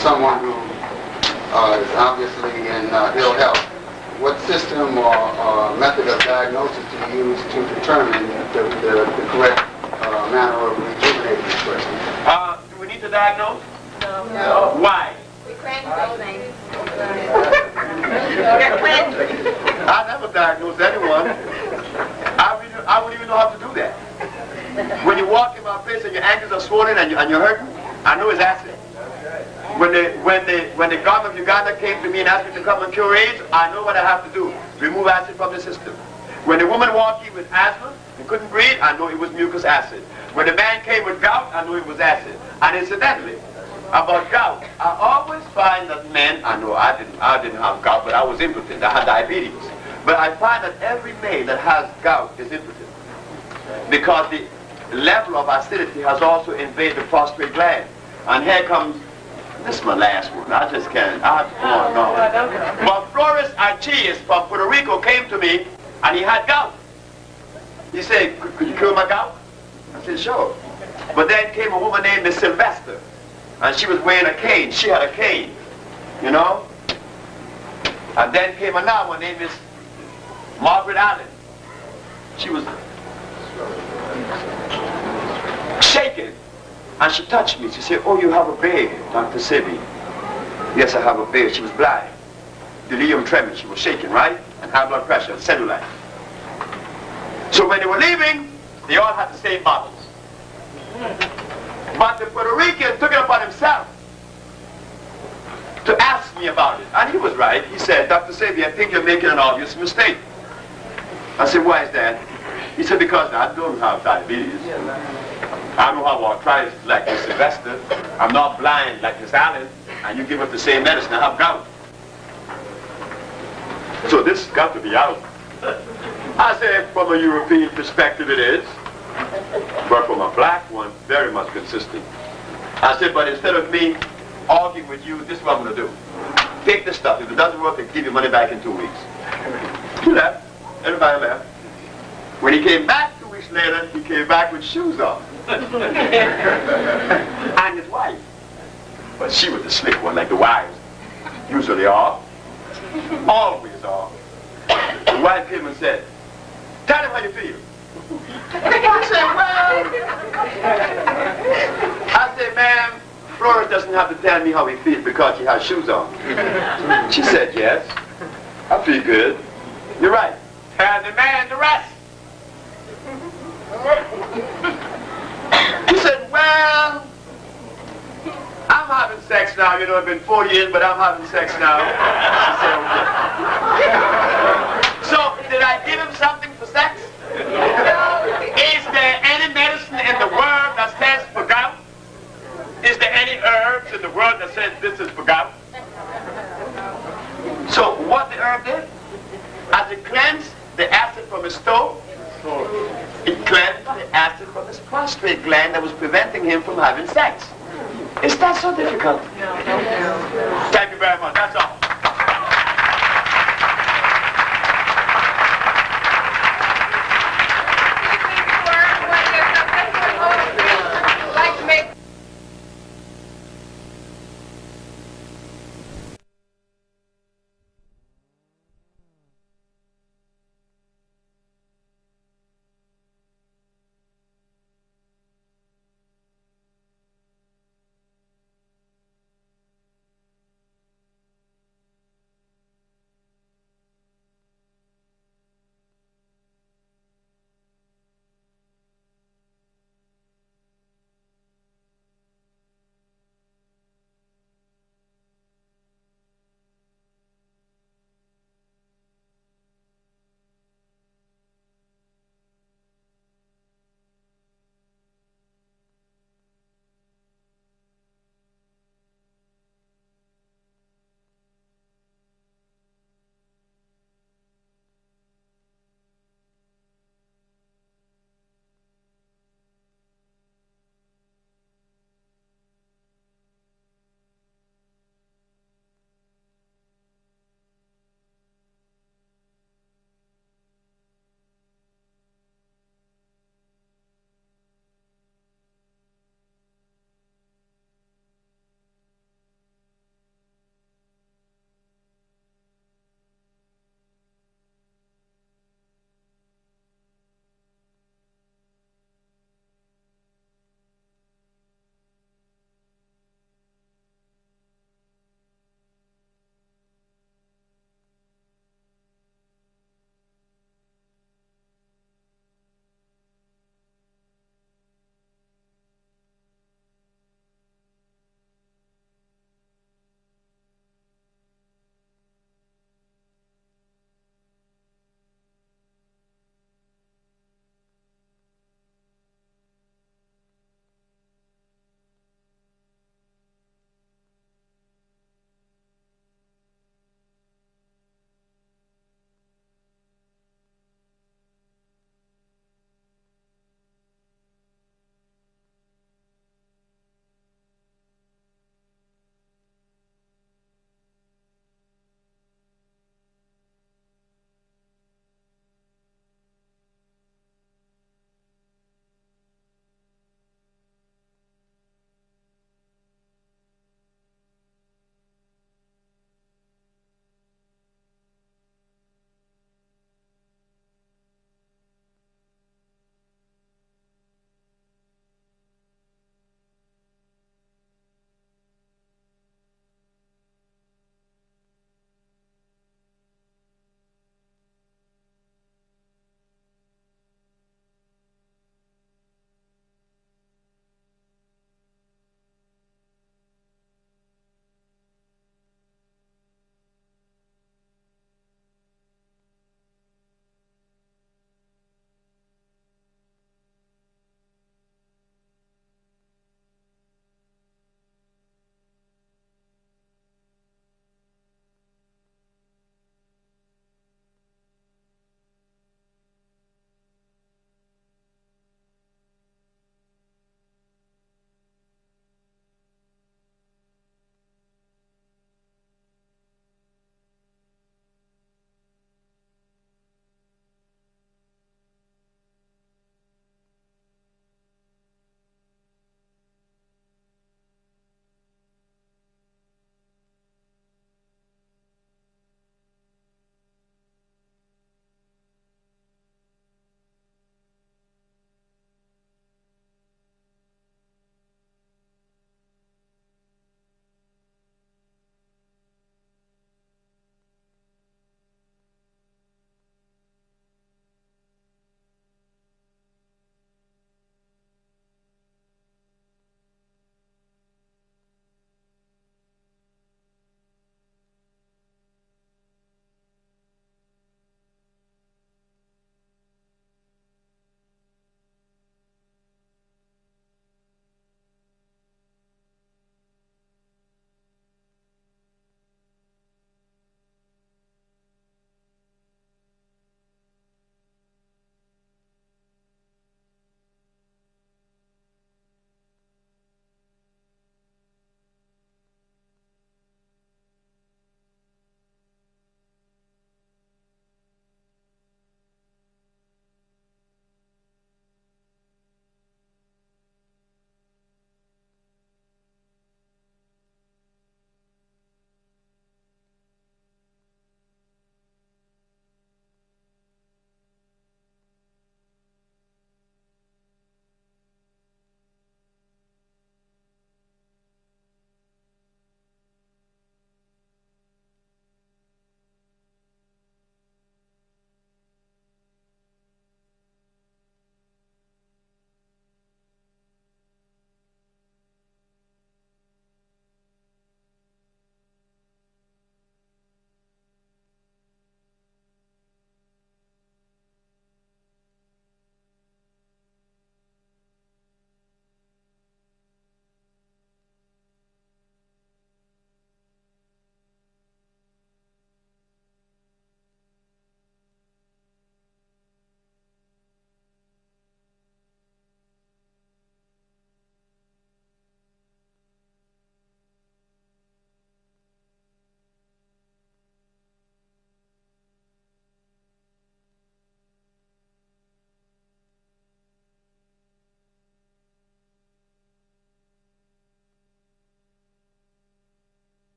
someone who is obviously in ill health, what system or method of diagnosis do you use to determine the correct manner of rejuvenating this person? Do we need to diagnose? No. Why? We crank those things. I never diagnosed anyone. I wouldn't even know how to do that. When you walk in my place and your ankles are swollen and you're hurting, I know it's acid. When the government of Uganda came to me and asked me to come and cure AIDS, I know what I have to do. Remove acid from the system. When the woman walked in with asthma and couldn't breathe, I know it was mucus acid. When the man came with gout, I knew it was acid. And incidentally, about gout, I always find that men, I know I didn't have gout, but I was impotent. I had diabetes. But I find that every male that has gout is impotent, because the level of acidity has also invaded the prostate gland. And here comes, this is my last one, I just can't, I have to go on and on. But Flores Archies from Puerto Rico came to me, and he had gout. He said, could you cure my gout? I said, sure. But then came a woman named Miss Sylvester, and she was wearing a cane. She had a cane, And then came another one named Miss Margaret Allen. She was shaking, and she touched me. She said, oh, you have a beard, Dr. Sebi. Yes, I have a beard. She was blind. Delirium tremens. She was shaking, right? And high blood pressure and cellulite. So when they were leaving, they all had the same bottles. But the Puerto Rican took it upon himself to ask me about it. And he was right. He said, Dr. Sebi, I think you're making an obvious mistake. I said, why is that? He said, because I don't have diabetes. I don't have arthritis like Miss Sylvester. I'm not blind like Miss Allen. And you give us the same medicine. I have gout. So this has got to be out. I said, from a European perspective it is. But from a black one, very much consistent. I said, but instead of me arguing with you, this is what I'm going to do. Take this stuff. If it doesn't work, I'll give you money back in 2 weeks. He left. Everybody left. When he came back 2 weeks later, he came back with shoes on. And his wife. But she was the slick one, like the wives usually are. Always are. The wife came and said, "Tell him how you feel." He said, "Well," I said, "Ma'am, Flores doesn't have to tell me how he feels because he has shoes on." She said, "Yes, I feel good. You're right. Tell the man the rest." He said, "Well, I'm having sex now. You know, it's been 4 years, but I'm having sex now." She said, "Okay." So, did I give him something for sex? Is there any medicine in the world that says for gout? Is there any herbs in the world that says this is for gout? So, what the herb did? As it cleansed the acid from his toe, it cleansed the acid from his prostate gland that was preventing him from having sex. Is that so difficult? Thank you very much. That's all.